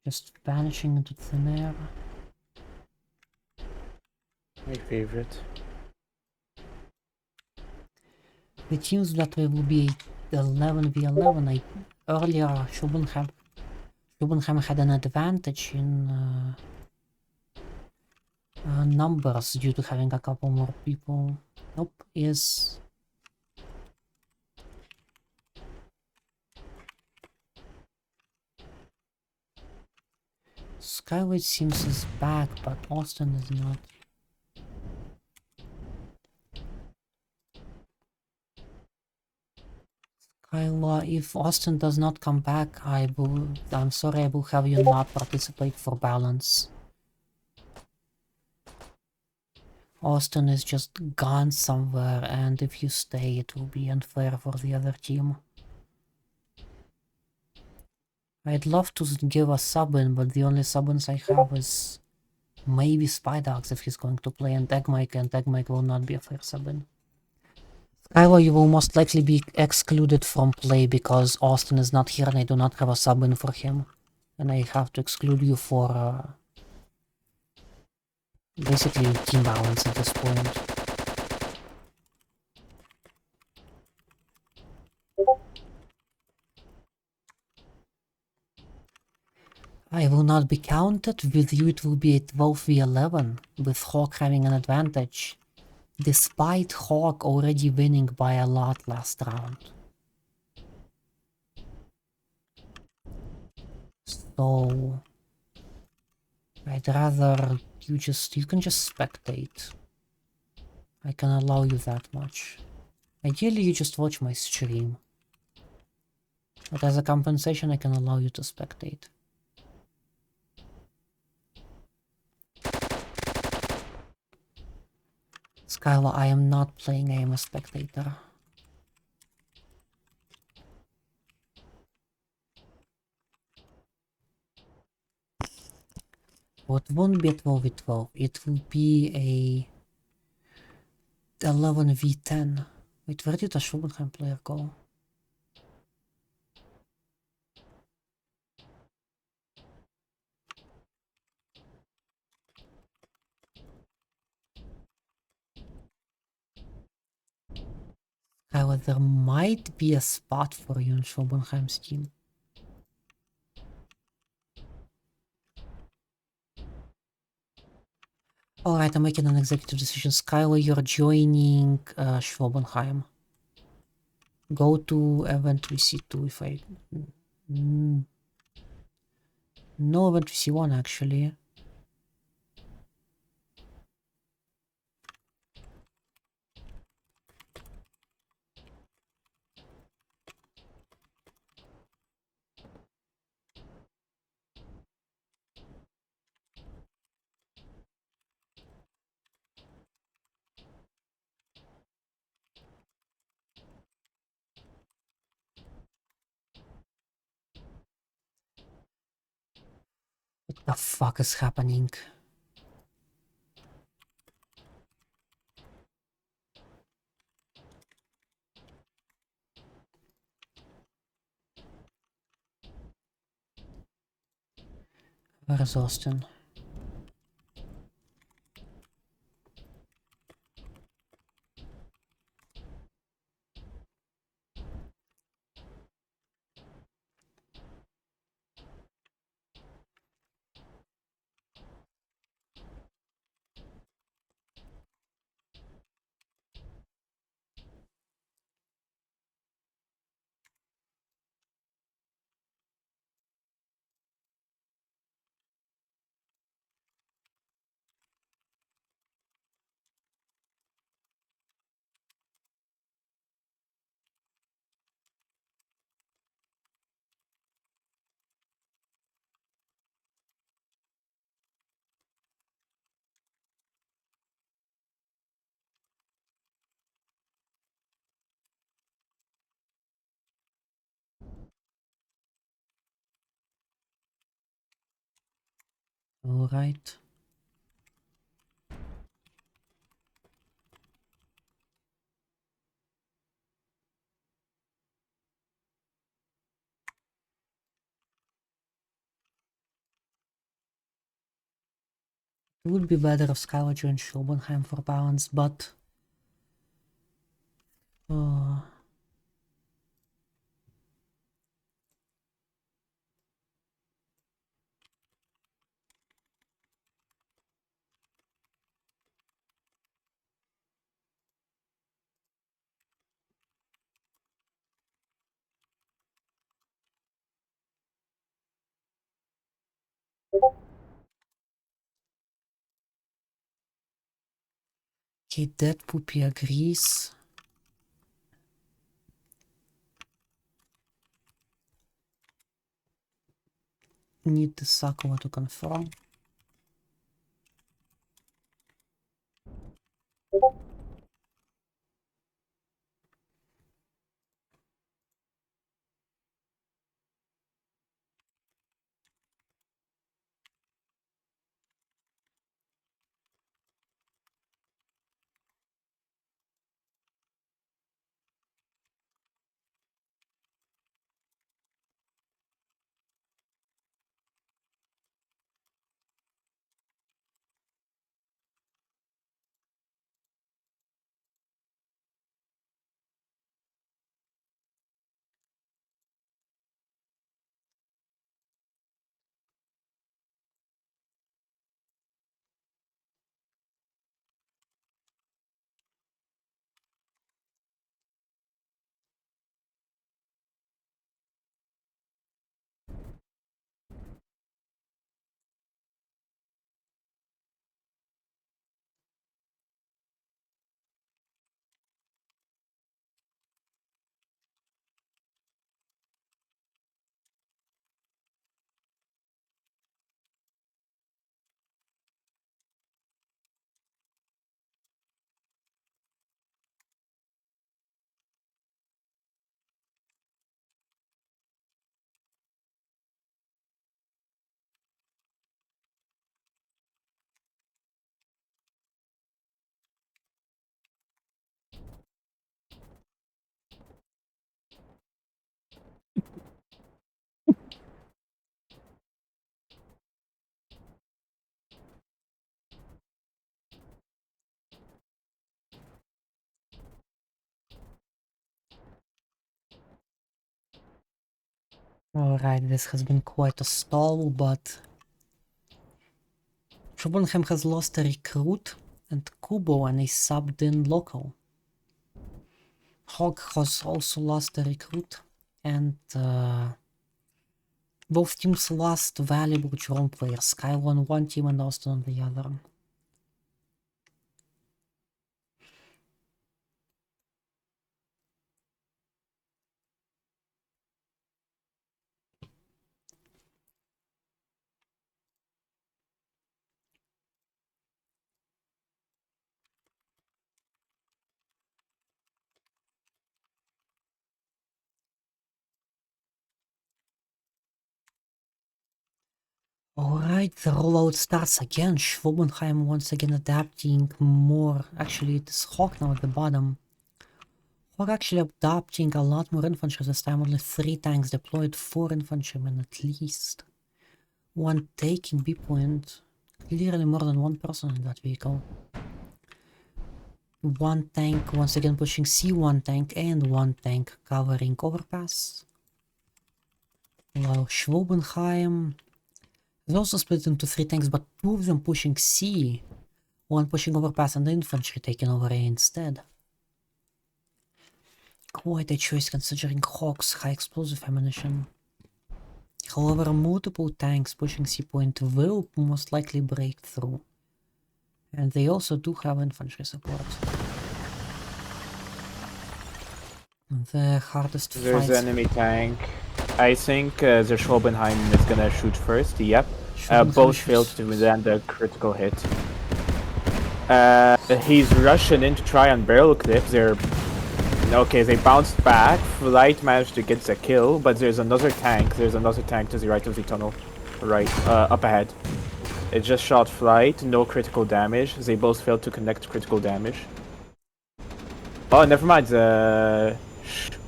Just vanishing into thin air. My favorite. It seems that we will be 11v11. Earlier, Shubingham had an advantage in numbers due to having a couple more people. Nope, is... Skyway seems is back, but Austin is not. Kyla, if Austin does not come back, I'm sorry, I will have you not participate for balance. Austin is just gone somewhere, and if you stay, it will be unfair for the other team. I'd love to give a sub-in, but the only sub-ins I have is maybe Spydogs if he's going to play, and Eggmike will not be a fair sub-in. Kylo, you will most likely be excluded from play because Austin is not here and I do not have a sub-in for him. And I have to exclude you for basically team balance at this point. I will not be counted. With you it will be a 12v11, with Hawk having an advantage, despite Hawk already winning by a lot last round. So I'd rather you can just spectate. I can allow you that much. Ideally you just watch my stream. But as a compensation I can allow you to spectate. Skyla, I am not playing, I am a spectator. What won't be a 12v12, it will be a 11v10. Wait, where did the Schulbenheim player go? Skylar, there might be a spot for you in Schrobenheim's team. Alright, I'm making an executive decision. Skylar, you're joining Schrobenheim. Go to event VC2 if I... No event VC1 actually. What the fuck is happening? Where is Austin? Alright. It would be better if Skylar joined Schrobenheim for balance, but... Okay, Dead Poopy agrees. Need Isakua to confirm. Alright, this has been quite a stall, but Schrobenheim has lost a recruit and Kubo and a subbed in local. Hog has also lost a recruit and both teams lost valuable drone players. Skylo on one team and Austin on the other. Alright, the rollout starts again. Schwobenheim once again adapting more. Actually, it is Hawk now at the bottom. Hawk actually adapting a lot more infantry this time. Only 3 tanks deployed, 4 infantrymen at least. 1 taking B point. Clearly more than 1 person in that vehicle. 1 tank once again pushing C, 1 tank and 1 tank covering overpass. While Schwobenheim is also split into 3 tanks, but 2 of them pushing C, 1 pushing overpass and the infantry taking over A instead. Quite a choice considering Hawk's high explosive ammunition. However, multiple tanks pushing C point will most likely break through. And they also do have infantry support. The hardest There's fights. enemy tank. I think the Schrobenheim is gonna shoot first. Yep. Schwobenheim Both shoots- failed to land the critical hit. He's rushing in to try and barrel clip. Okay, they bounced back. Flight managed to get the kill, but there's another tank. There's another tank to the right of the tunnel. Right, up ahead. It just shot Flight, no critical damage. They both failed to connect critical damage. Oh, never mind.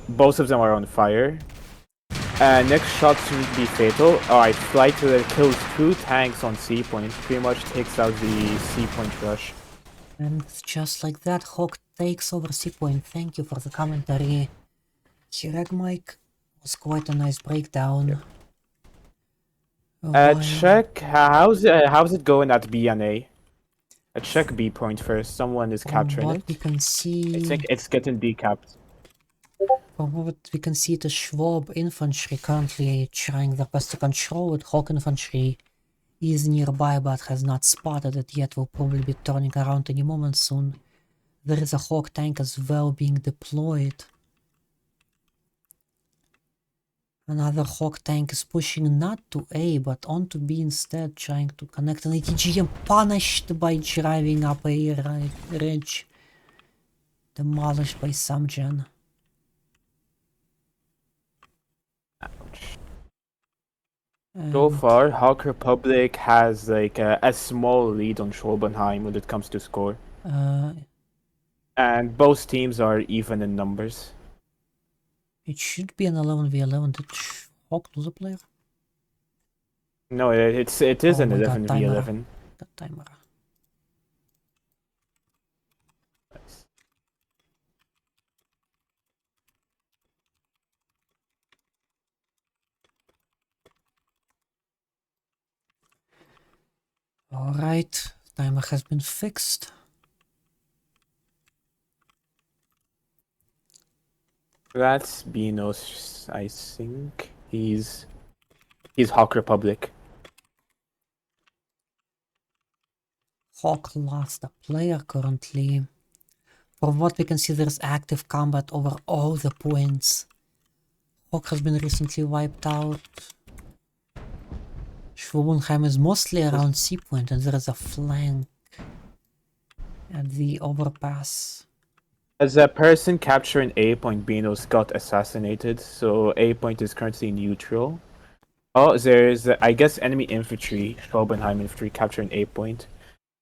Both of them are on fire. Next shot should be fatal. Alright, Flight kills 2 tanks on C point. Pretty much takes out the C point rush. And just like that, Hawk takes over C point. Thank you for the commentary. Chirag Mike was quite a nice breakdown. Check how's it going at B and A? Check B point first. Someone is From capturing what it. we can see, I think it's getting decapped. from what we can see, the Schwab infantry currently trying their best to control it. Hawk infantry is nearby but has not spotted it yet. Will probably be turning around any moment soon. There is a Hawk tank as well being deployed. Another Hawk tank is pushing not to A but onto B instead, trying to connect an ATGM, punished by driving up a ridge, demolished by Samgen. So And far, Hawk Republic has like a small lead on Schrobenheim when it comes to score. And both teams are even in numbers. it should be an 11v11. Did Hawk lose a player? No, it is Oh an my God, 11v11. That timer. Nice. Alright, timer has been fixed. That's Benos, I think. He's Hawk Republic. Hawk lost a player currently. From what we can see, there's active combat over all the points. Hawk has been recently wiped out. Schwobenheim is mostly around C point and there is a flank at the overpass. As a person capturing A point, Benos got assassinated, so A point is currently neutral. Oh, there's, I guess, enemy infantry, Schrobenheim infantry capturing A point.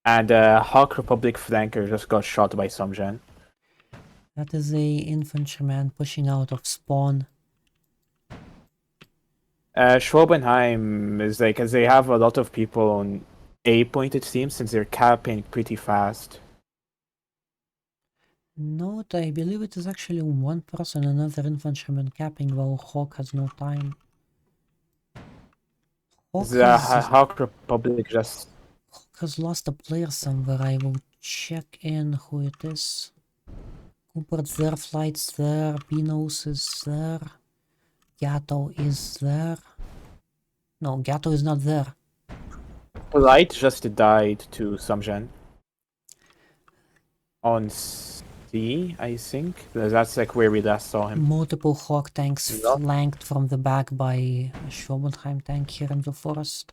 And Hawk Republic flanker just got shot by Samjan. That is a infantryman pushing out of spawn. Schrobenheim is like, as they have a lot of people on A point, it seems, since they're capping pretty fast. Note, I believe it is actually 1 person, another infantryman capping, while Hawk has no time. Hawk The has, Hawk Republic just. Hawk has lost a player somewhere. I will check in who it is. Cooper's there, Flight's there, Beanos is there. Gato is there. No, Gato is not there. Light just died to Samjan. On C, I think. That's like where we last saw him. Multiple Hawk tanks No. flanked from the back by a Schwabenheim tank here in the forest.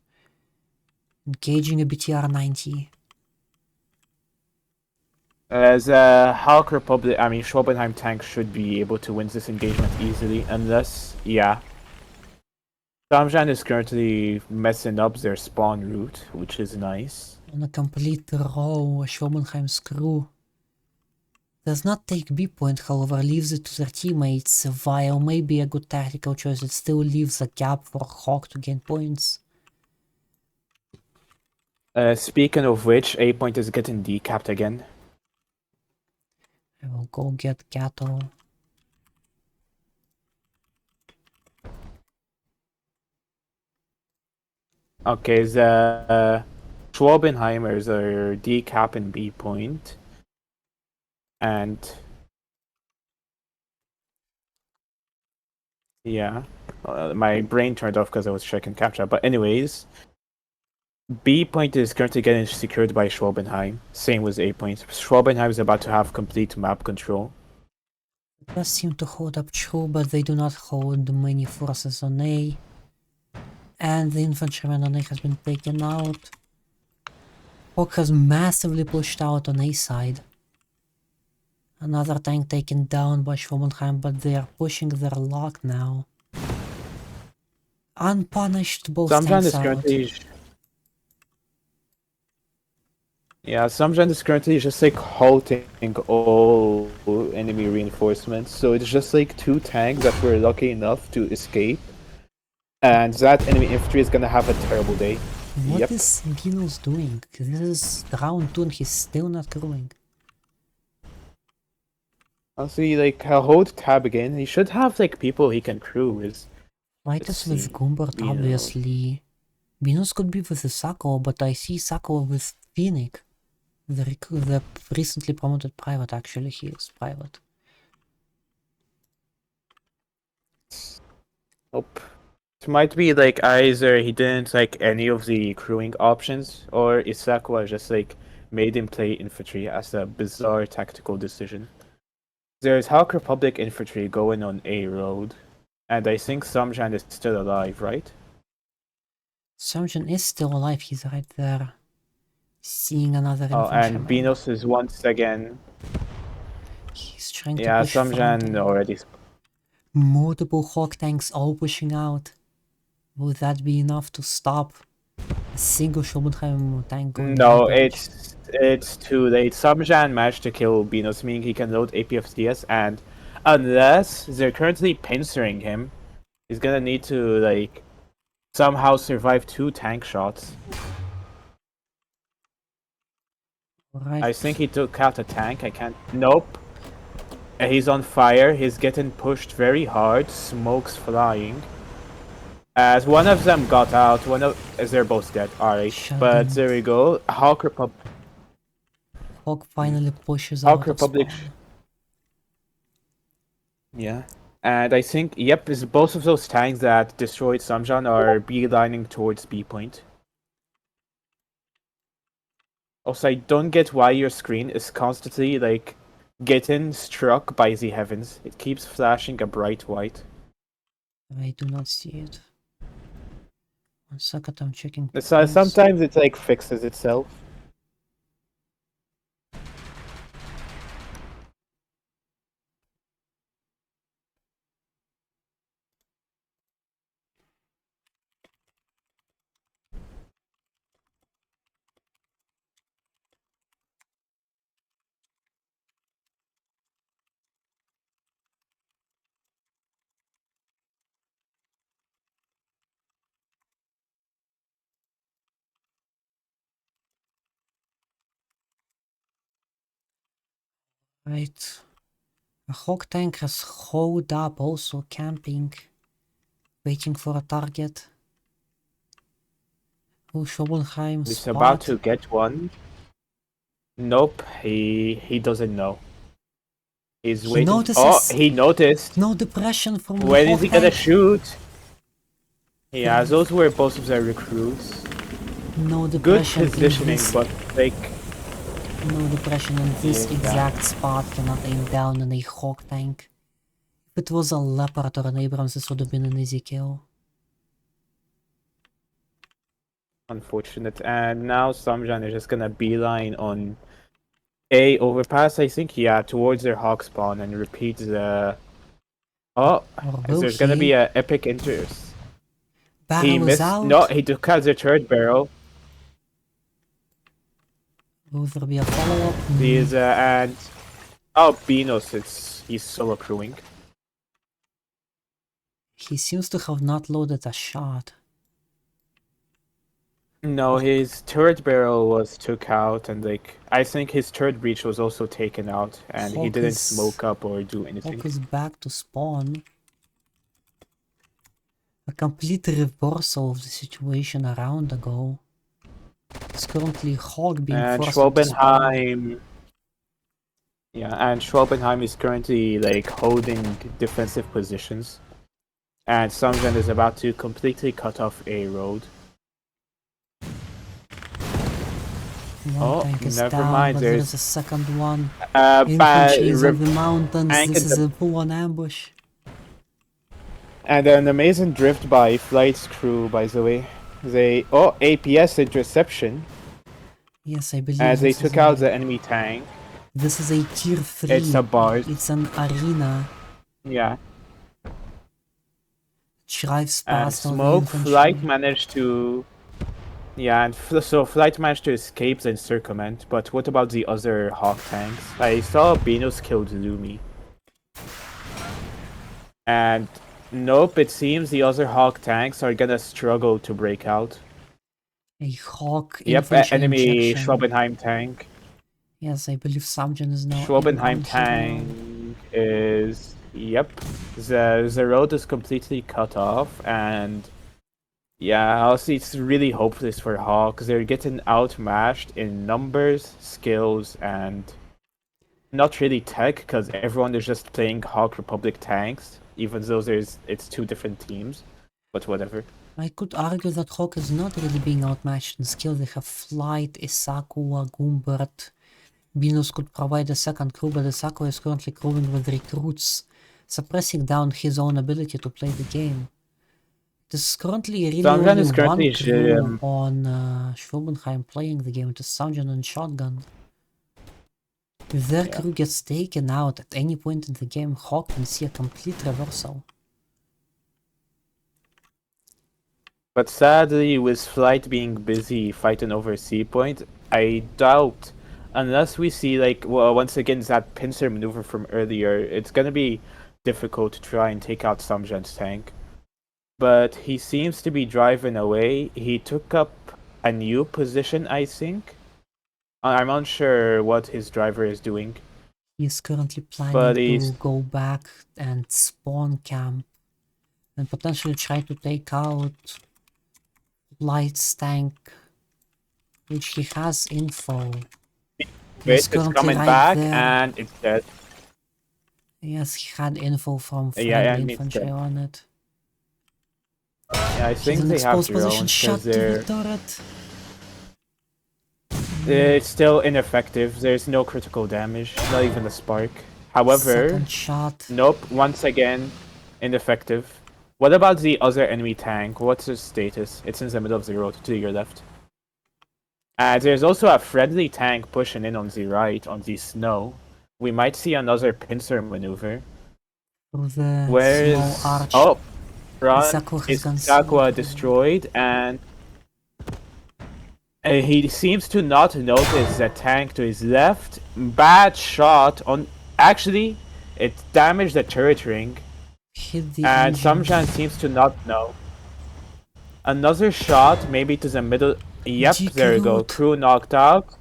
Engaging a BTR-90. As a Hulk Republic, I mean, Schwabenheim tank should be able to win this engagement easily, unless, yeah. Samjan is currently messing up their spawn route, which is nice. On a complete row, Schwabenheim's crew does not take B point, however, leaves it to their teammates. While maybe a good tactical choice, it still leaves a gap for Hawk to gain points. Speaking of which, A point is getting decapped again. I will go get Gato. Okay, the Schwabenheimers are decapping B point. And yeah, my brain turned off because I was checking captcha. But anyways, B point is currently getting secured by Schwabenheim. Same with A point. Schwabenheim is about to have complete map control. It does seem to hold up true, but they do not hold many forces on A. And the infantryman on A has been taken out. Hawk has massively pushed out on A side. Another tank taken down by Schwabenheim, but they are pushing their lock now. Unpunished, both Samjan tanks is out. currently. Yeah, Samjan is currently just like halting all enemy reinforcements. So it's just like two tanks that were lucky enough to escape. And that enemy infantry is gonna have a terrible day. What Yep. is Ginos doing? This is round 2 and he's still not crewing. Honestly, like, hold tab again. He should have like people he can crew with. Light is with see, Gumbert, Beano. obviously. Venus could be with Isakua, but I see Isakua with Phoenix. The recently promoted private, actually, he is private. Nope. It might be like either he didn't like any of the crewing options, or Isakua just like made him play infantry as a bizarre tactical decision. There's Hulk Republic infantry going on A road, and I think Samjan is still alive, right? Samjan is still alive, he's right there. Seeing another Oh, and infantryman. Beanos is once again. He's trying to Yeah, push front. Samjan already. Multiple Hawk tanks all pushing out. Would that be enough to stop a single Schwabenheim tank going No, rampage? it's too late. Samjan managed to kill Beanos, meaning he can load APFCS, and unless they're currently pincering him, he's gonna need to like somehow survive 2 tank shots. Right. I think he took out a tank. I can't. Nope. He's on fire. He's getting pushed very hard. Smoke's flying. As one of them got out, as they're both dead. Alright, Shut but them. there we go. Hawk Finally pushes Hawk out Republic. of spawn. Yeah. And I think, yep, is both of those tanks that destroyed Samjan are beelining towards B point. Also, I don't get why your screen is constantly, like, getting struck by the heavens. It keeps flashing a bright white. I do not see it. 1 second, I'm checking. Sometimes it, like, fixes itself. Right. A Hawk tank has holed up, also camping, waiting for a target. Oh, Schwalbenheim He's spot. about to get one. Nope, he doesn't know. He's He waiting. notices. Oh, he noticed. No depression from the When is he gonna tank. shoot? Yeah, those were both of their recruits. No Good depression positioning, in this. but like No depression in this Yeah. exact spot. Cannot aim down in a Hawk tank. If it was a Leopard or an Abrams, this would have been an easy kill. unfortunate. And now Samjan is just gonna beeline on A overpass, I think. Yeah, towards their Hawk spawn and repeat the. Oh, Or will there's gonna be he? a epic interest. He Barrel is missed. out. No, he took out the third barrel. Will there be a follow-up? He is and oh, Benos, he's solo crewing. He seems to have not loaded a shot. No, his turret barrel was took out, and like I think his turret breach was also taken out, and he Hawk didn't is- smoke up or do anything. Hawk is back to spawn. A complete reversal of the situation a round ago. It's currently Hawk being And forced to spawn. Schwalbenheim. Yeah, and Schwalbenheim is currently like holding defensive positions, and Samjan is about to completely cut off a road. One Oh, tank is never down, mind, but there's- there's a second one. But Infantries of the mountains. tank This in is the- a full-on ambush. and an amazing drift by Flight's crew, by the way. They APS interception Yes, I believe as they this is took out a- the enemy tank. This is a tier 3. It's a Bard. It's an arena. Yeah, Drives and past all the Smoke infantry. Flight managed to. Yeah, and so Flight managed to escape the encirclement, but what about the other Hawk tanks? I saw Benos killed Lumi. And nope, it seems the other Hawk tanks are gonna struggle to break out. A Hawk Yep, infantry enemy injection. Schwalbenheim tank. Yes, I believe Samjan is now Schwalbenheim inbound here. tank is. Yep, the road is completely cut off, and yeah, honestly, it's really hopeless for Hawk. They're getting outmatched in numbers, skills, and not really tech, because everyone is just playing Hawk Republic tanks, even though it's two different teams. But whatever. I could argue that Hawk is not really being outmatched in skill. They have Flight, Isakua, Gumbert. Benos could provide a second crew, but Isakua is currently crewing with recruits, suppressing down his own ability to play the game. There's currently really Samjan only is currently one crew on Schwalbenheim playing the game. It is Samjan and Shotgun. If their crew gets taken out at any point in the game, Hawk can see a complete reversal. But sadly, with Flight being busy fighting over C point, I doubt, unless we see like once again that pincer maneuver from earlier, it's gonna be difficult to try and take out Samjan's tank. But he seems to be driving away. He took up a new position, I think. I'm unsure what his driver is doing. He's currently planning But to he's- go back and spawn camp and potentially try to take out Light's tank, which he has info. Wait, He's it's currently coming right back there. and it's dead. Yes, he had info from friendly Yeah, and it's infantry dead. on it. Yeah, I He's think in they have exposed position, drones shot because to the they're turret. it's still ineffective. There's no critical damage, not even a spark. However, Second shot. nope, once again, ineffective. What about the other enemy tank? What's its status? It's in the middle of the road to your left. There's also a friendly tank pushing in on the right, on the snow. We might see another pincer maneuver. Through the Where small is... arch. Oh, run. Isakua has Is gone Isakua south. destroyed, and he seems to not notice the tank to his left. Bad shot on... Actually, it damaged the turret ring. Hit the And engine. Samjan seems to not know. Another shot, maybe to the middle. Yep, there you go. Recruit. Crew knocked out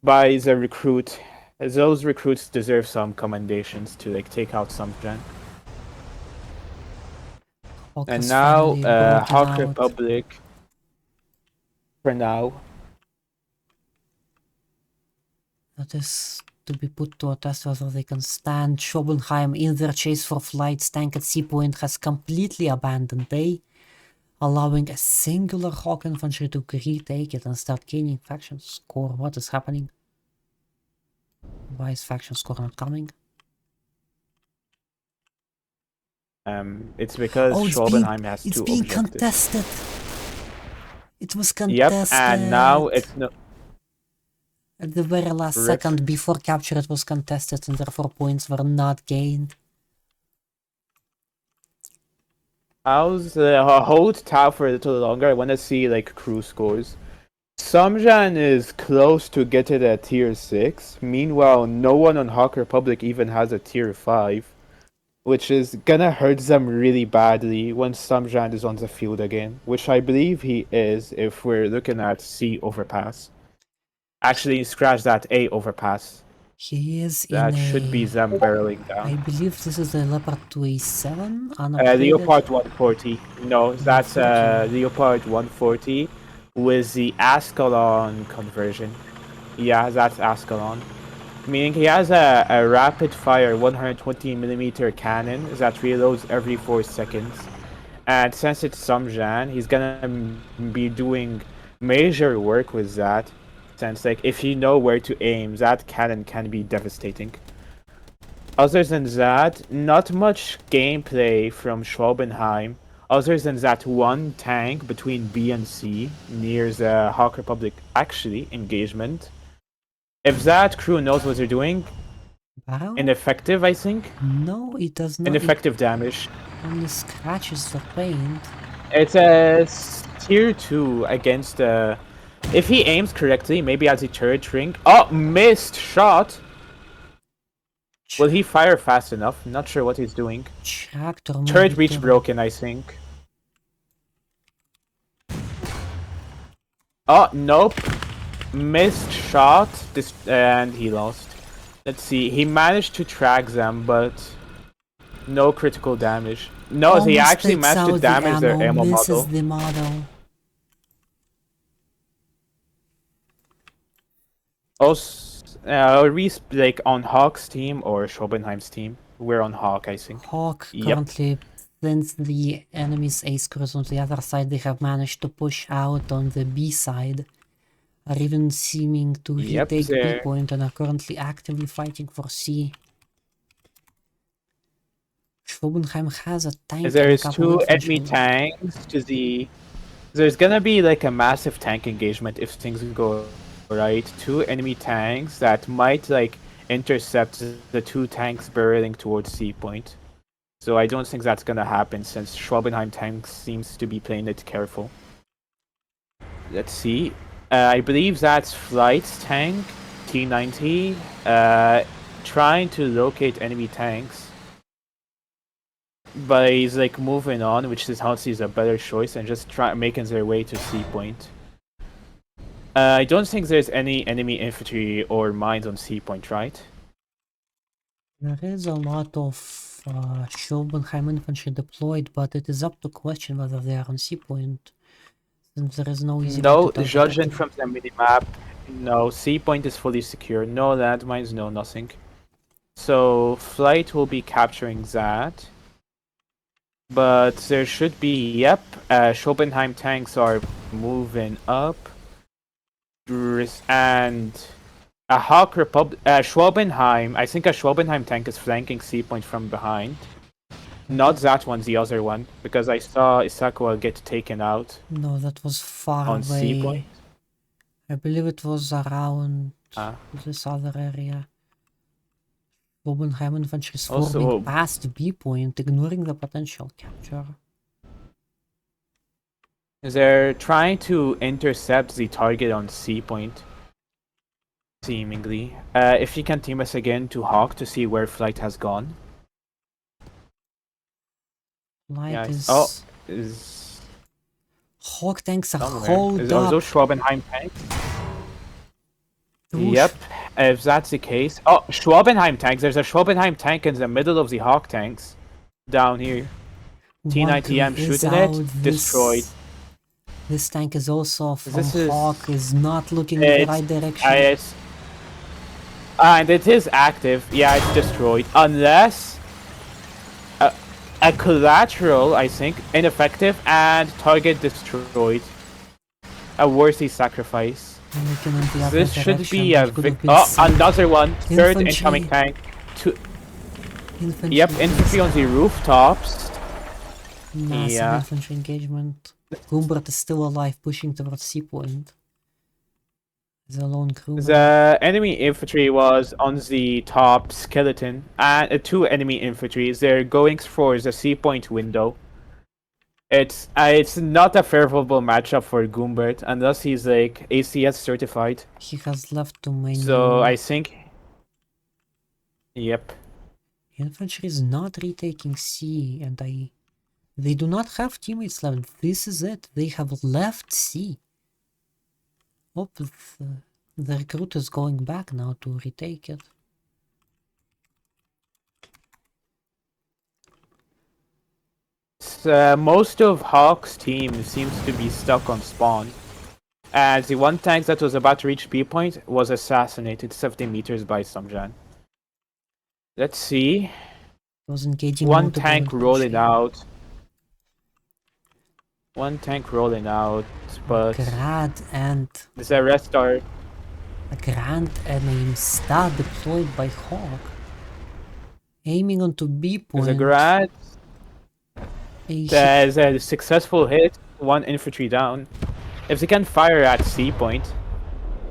by the recruit. Those recruits deserve some commendations to like take out Samjan. Hawk And has now, finally broken Hawk out. Republic. for now. That is to be put to a test whether they can stand. Schopenheim, in their chase for flight's tank at C point, has completely abandoned A, allowing a singular Hawk infantry to retake it and start gaining faction score. What is happening? Why is faction score not coming? It's because Oh, it's Schopenheim has it's two being objectives. contested. It was Yep, contested. and now it's no. At the very last Rip. second before capture, it was contested, and therefore points were not gained. How's hold tab for a little longer? I want to see like crew scores. Samjan is close to get it at tier 6. Meanwhile, no one on Hawk Republic even has a tier 5, which is gonna hurt them really badly when Samjan is on the field again, which I believe he is if we're looking at C overpass. Actually, scratch that, A overpass. He is That in should be them barreling I down. believe this is the Leopard 2A7 unupgraded. Leopard 140. No, that's 140. Leopard 140 with the Ascalon conversion. Yeah, that's Ascalon. Meaning he has a rapid fire 120mm cannon that reloads every 4 seconds. And since it's Samjan, he's gonna be doing major work with that. Since like if you know where to aim, that cannon can be devastating. Other than that, not much gameplay from Schwabenheim, other than that one tank between B and C near the Hawk Republic engagement. If that crew knows what they're doing, Barrel? ineffective, I think. No, it does not. Ineffective damage. It only scratches the paint. It's a tier 2 against if he aims correctly, maybe as a turret ring. Oh, missed shot! Will he fire fast enough? Not sure what he's doing. Tractor Turret movie breach turret. broken, I think. Oh, nope. Missed shot. And he lost. Let's see. He managed to track them, but no critical damage. No, he Almost actually takes managed to out damage the their ammo misses model. the model. Also, we like on Hawk's team or Schobenheim's team? We're on Hawk, I think. Hawk Yep. currently, since the enemy's ace crews on the other side, they have managed to push out on the B side, are even seeming to Yep, retake B they're- point and are currently actively fighting for C. Schobenheim has a tank. and a There's couple 2 enemy infantry. tanks to the. There's gonna be like a massive tank engagement if things go right. 2 enemy tanks that might like intercept the 2 tanks barreling towards C point. So I don't think that's gonna happen since Schwabenheim tank seems to be playing it careful. Let's see. I believe that's Flight's tank, T90, trying to locate enemy tanks. But he's like moving on, which is how he's a better choice, and just making their way to C point. I don't think there's any enemy infantry or mines on C point, right? There is a lot of Schobenheim infantry deployed, but it is up to question whether they are on C point, since there is no easy way No, to target judging them. from the minimap, no, C point is fully secure. No landmines, no nothing. So Flight will be capturing that. But there should be, yep, Schopenheim tanks are moving up. And a Hawk Republic, Schwabenheim, I think a Schwabenheim tank is flanking C point from behind. Not that one, the other one, because I saw Isakua get taken out No, that was far on C point. away. I believe it was around Ah. this other area. Schobenheim infantry is Also- forming past B point, ignoring the potential capture. They're trying to intercept the target on C point. Seemingly. If you can team us again to Hawk to see where Flight has gone. Light Yeah, is... oh, is Hawk tanks are somewhere. holed Are up. those Schwabenheim tanks? Oof. Yep. If that's the case. Oh, Schwabenheim tanks. There's a Schwabenheim tank in the middle of the Hawk tanks. Down here. T90M One is shooting out, it. Destroyed. This tank is also from This is- Hawk, is not looking in the It's- right direction. and it is active. Yeah, it's destroyed. Unless a collateral, I think, ineffective and target destroyed. A worthy sacrifice. And we can in the other This should direction, be a which could have been oh, seen. another one. Third Infantry. incoming tank. Infantry Yep, infantry on the rooftops. Massive Yeah. infantry engagement. Gumbert is still alive, pushing towards C point. He's a lone crewman. The enemy infantry was on the top skeleton, and two enemy infantry. They're going for the C point window. It's not a favorable matchup for Gumbert unless he's like ACS certified. He has left to main. So I think. Yep. Infantry is not retaking C, and they do not have teammates left. This is it. They have left C. Oh, the recruit is going back now to retake it. Most of Hawk's team seems to be stuck on spawn. And the one tank that was about to reach B point was assassinated 70 meters by Samjan. Let's see. Was engaging One multiple tank infantry. rolling out. One tank rolling out, but Grad and the rest are. a Grant and a stab deployed by Hawk. Aiming onto B point. The grad. A There's a successful hit. One infantry down. If they can fire at C point.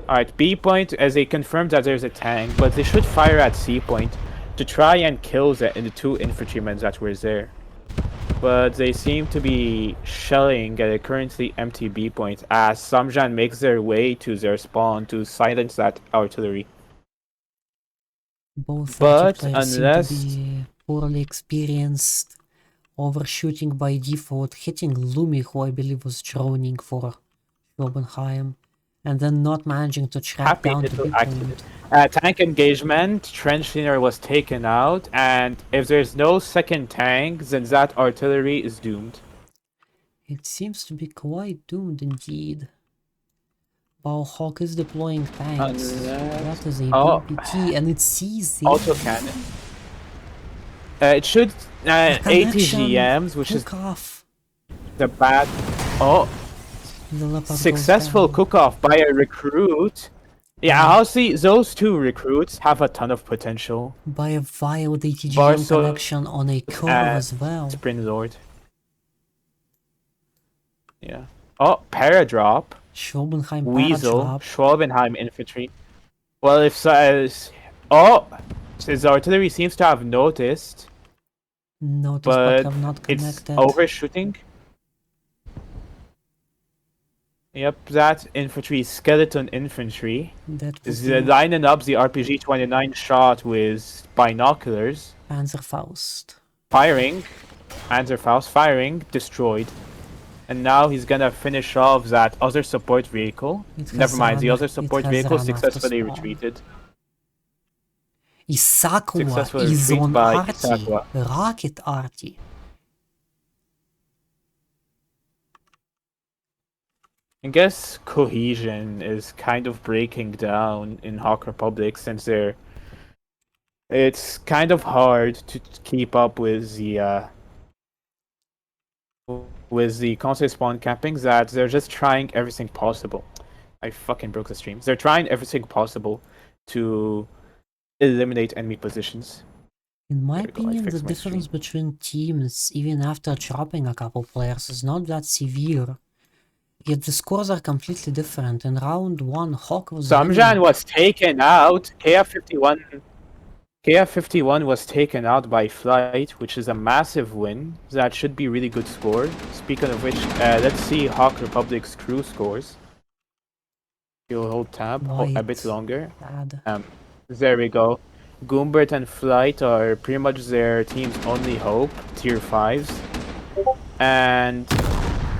Alright, B point, as they confirmed that there's a tank, but they should fire at C point to try and kill the two infantrymen that were there. But they seem to be shelling at a currently empty B point as Samjan makes their way to their spawn to silence that artillery. Both But players unless- seem to be poorly experienced, overshooting by default, hitting Lumi, who I believe was droning for Schwabenheim, and then not managing to track Happy down to little B accident. point. Tank engagement, trench cleaner was taken out, and if there's no second tank, then that artillery is doomed. It seems to be quite doomed indeed. While Hawk is deploying tanks, Unless- that is a Oh. BPT, and it sees the Autocannon. It should 80 connection. GMs, which is Cook off. the bad. Oh, The leopard goes successful down. cook-off by a recruit. Yeah, honestly, those two recruits have a ton of potential. By a vile DTGM Barso connection on a curve as well. Sprint Lord. Yeah. Oh, Paradrop. Schwabenheim Weasel. Paradrop. Schwabenheim infantry. Well, if oh, his artillery seems to have noticed, Notice but but have not it's connected. overshooting. Yep, that infantry, skeleton infantry, That was is the lining up the RPG-29 shot with binoculars, Panzerfaust. firing, Panzerfaust firing, destroyed. And now he's gonna finish off that other support vehicle. It Never has mind, the run- other it support has vehicle run after successfully spawn. retreated. Isakua Successful is retreat on by Arty. Isakua. Rocket Arty. I guess cohesion is kind of breaking down in Hawk Republic since it's kind of hard to keep up with the console spawn camping that they're just trying everything possible. I fucking broke the stream. They're trying everything possible to eliminate enemy positions. In my There we go, I opinion, the fixed my difference between teams, even after dropping a couple players, is not that severe. Yet the scores are completely different. In round 1, Hawk was Samjan was taken out. KF51 was taken out by Flight, which is a massive win. That should be really good score. Speaking of which, let's see Hawk Republic's crew scores. You'll hold tab a bit White. longer. bad. There we go. Goombert and Flight are pretty much their team's only hope, tier 5s. And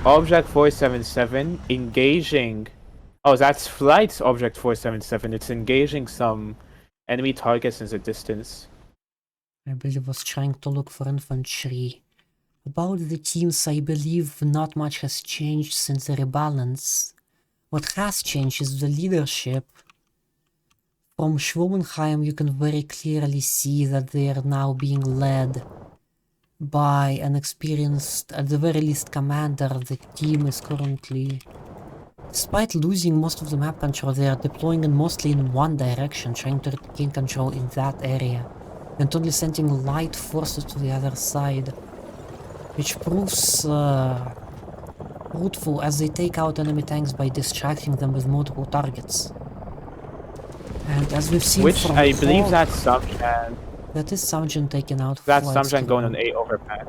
Object 477 engaging. Oh, that's Flight's Object 477. It's engaging some enemy targets in the distance. I believe was trying to look for infantry About the teams, I believe not much has changed since the rebalance. What has changed is the leadership. From Schwobenheim, you can very clearly see that they are now being led by an experienced, at the very least, commander. The team is currently, despite losing most of the map control, they are deploying it mostly in one direction, trying to regain control in that area, and only sending light forces to the other side, which proves fruitful as they take out enemy tanks by distracting them with multiple targets. And as we've seen Which from I believe Hawk, that's Samjan. that is Samjin taken out. That's flight Samjan going on skill. A overpass.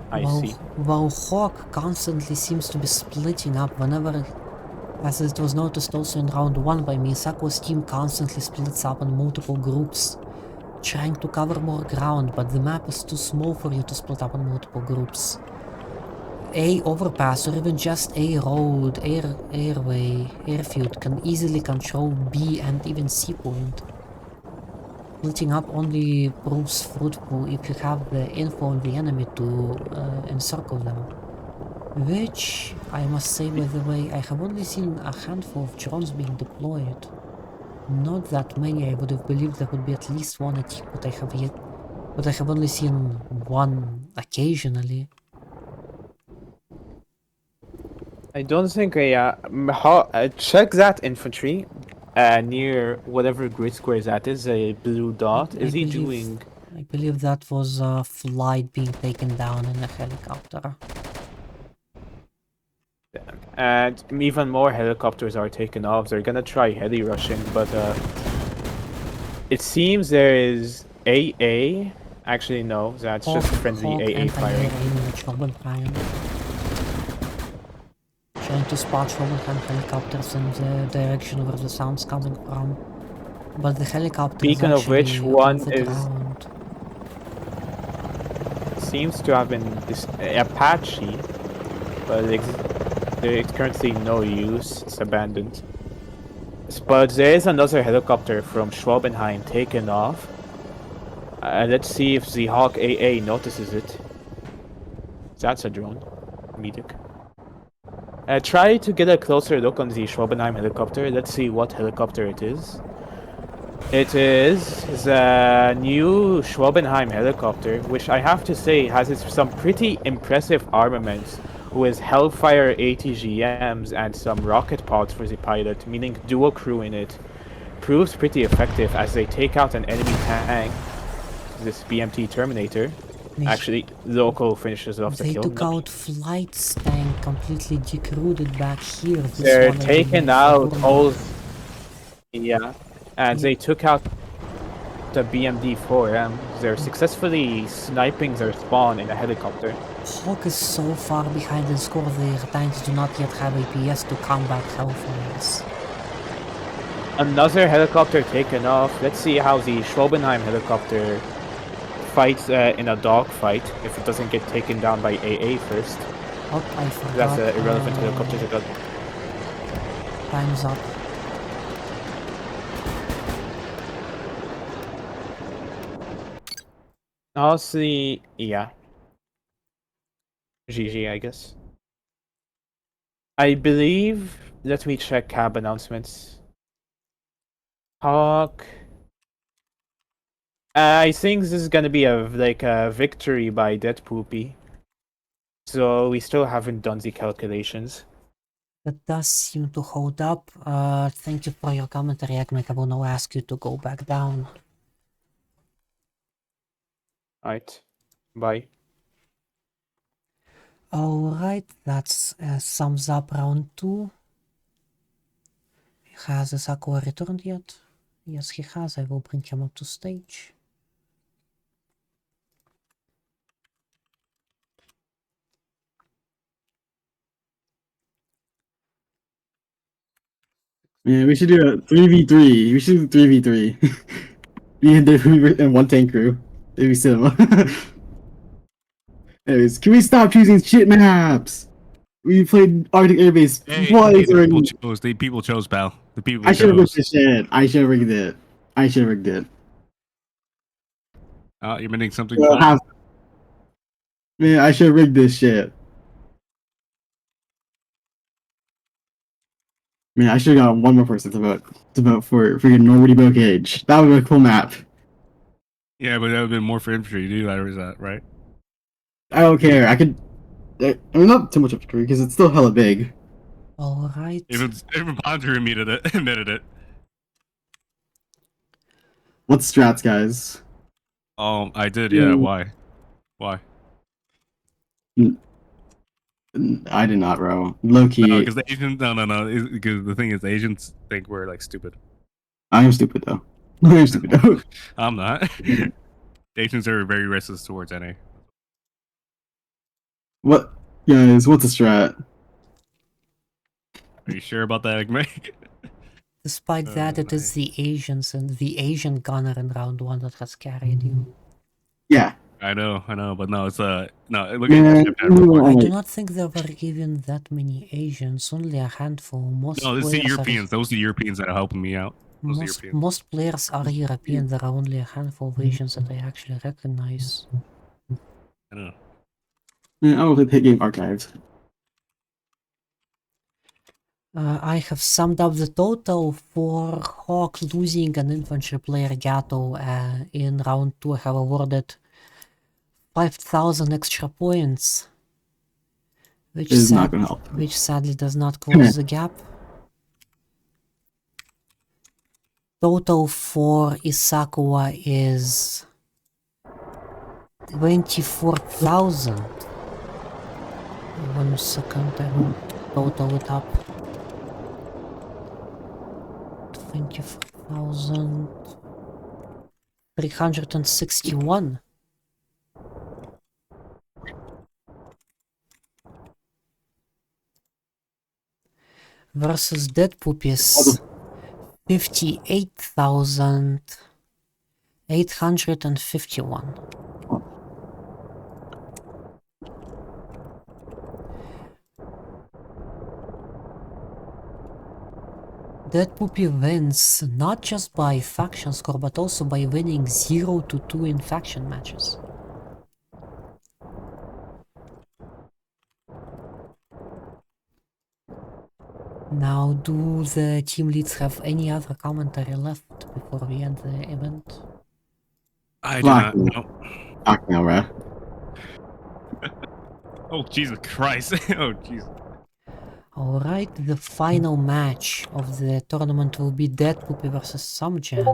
I While, see. while Hawk constantly seems to be splitting up whenever, as it was noticed also in round 1 by me, Isakua's team constantly splits up in multiple groups, trying to cover more ground, but the map is too small for you to split up in multiple groups. A overpass or even just a road, airway, airfield can easily control B and even C point. Splitting up only proves fruitful if you have the info on the enemy to encircle them. Which, I must say by the way, I have only seen a handful of drones being deployed. Not that many. I would have believed there would be at least one a team, but I have only seen one occasionally. I don't think check that infantry near whatever grid square that is, a blue dot. Is he doing? I believe that was a flight being taken down in a helicopter. And even more helicopters are taken off. They're gonna try heli rushing, but it seems there is AA. Actually, no, that's just friendly AA firing. Trying to spot Schwobenheim helicopters in the direction where the sound's coming from. But the helicopter Speaking is of which, actually one on the is ground. seems to have been this Apache, but there is currently no use. It's abandoned. But there is another helicopter from Schwobenheim taken off. Let's see if the Hawk AA notices it. That's a drone. Medic. Try to get a closer look on the Schwobenheim helicopter. Let's see what helicopter it is. It is the new Schwobenheim helicopter, which I have to say has some pretty impressive armaments with Hellfire ATGMs and some rocket pods for the pilot, meaning dual crew in it. Proves pretty effective as they take out an enemy tank, this BMT Terminator. Actually, local finishes off the They kill. took out Flight's tank, completely decruded back here. They're taking out all... Yeah, and they took out the BMD-4M. They're successfully sniping their spawn in a helicopter. Hawk is so far behind in score, their tanks do not yet have APS to combat Hellfires. Another helicopter taken off. Let's see how the Schwobenheim helicopter fights in a dogfight if it doesn't get taken down by AA first. Oh, I forgot. That's an irrelevant helicopter to got. Time's up. Honestly, yeah. GG, I guess. I believe... Let me check cab announcements. Hawk... I think this is gonna be a victory by Dead Poopy. So we still haven't done the calculations. That does seem to hold up. Thank you for your commentary, Ekmek. I will now ask you to go back down. Alright. Bye. Alright, that's sums up round 2. Has Isakua returned yet? Yes, he has. I will bring him up to stage. Man, we should do a 3v3. We should do 3v3. Me and one tank crew. It'd be similar. Anyways, can we stop choosing shit maps? We played Arctic Airbase twice the already. people chose, pal. The people I should have rigged chose. this shit. I should have rigged it. You're meaning something We'll fun. have Man, I should rig this shit. Man, I should have got one more person to vote for freaking Normandy Bow Cage. That would be a cool map. Yeah, but that would have been more for infantry to do that, or is that right? I don't care. I could. I mean, not too much of a tree because it's still hella big. Alright. Even Ponder admitted it. What's strats, guys? I did. Yeah. Why? I did not, bro. Low key. No, because the Asians. No. Because the thing is, the Asians think we're like stupid. I am stupid though. I am stupid though. I'm not. The Asians are very racist towards NA. What, guys? What's a strat? Are you sure about that, Meg? Despite that, it is the Asians and the Asian gunner in round 1 that has carried you. Yeah. I know, but no, it's no. Look Man, at the report. I do not think there were even that many Asians, only a handful. No, this is the Europeans. Those are the Europeans that are helping me out. Those are Europeans. Most players are European. There are only a handful of Asians that I actually recognize. I don't know. Man, I will play Pit Game Archives. I have summed up the total for Hawk losing an infantry player Gato in round 2. I have awarded 5,000 extra points, which, It is not gonna help. which sadly does not close the gap. Total for Isakua is 24,000. 1 second, I will total it up. 24,361. Versus Dead Poopies, 58,851. Dead Poopy wins not just by faction score but also by winning 0-2 in faction matches. Now, do the team leads have any other commentary left before we end the event? I do not. No. Fuck now, bro. Oh Jesus Christ! Oh Jesus. Alright, the final match of the tournament will be Dead Poopy versus Samjan,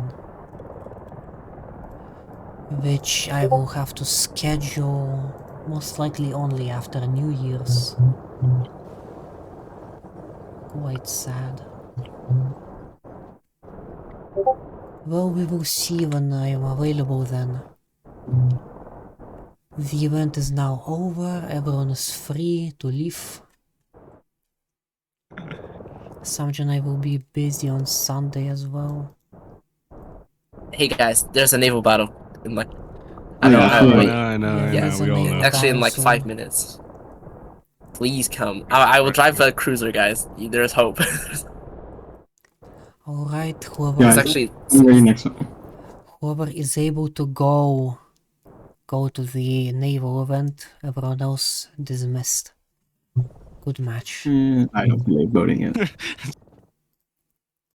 which I will have to schedule most likely only after New Year's. Quite sad. Well, we will see when I am available then. The event is now over, everyone is free to leave. Samjan and I will be busy on Sunday as well. Hey guys, there's a naval battle in like I know. Yeah, We all know. actually in like So- 5 minutes. Please come. I will drive a cruiser, guys. There's hope. Alright, whoever, Yeah, It's actually I'm ready next one. whoever is able to go to the naval event, everyone else dismissed. Good match. I don't feel like voting it.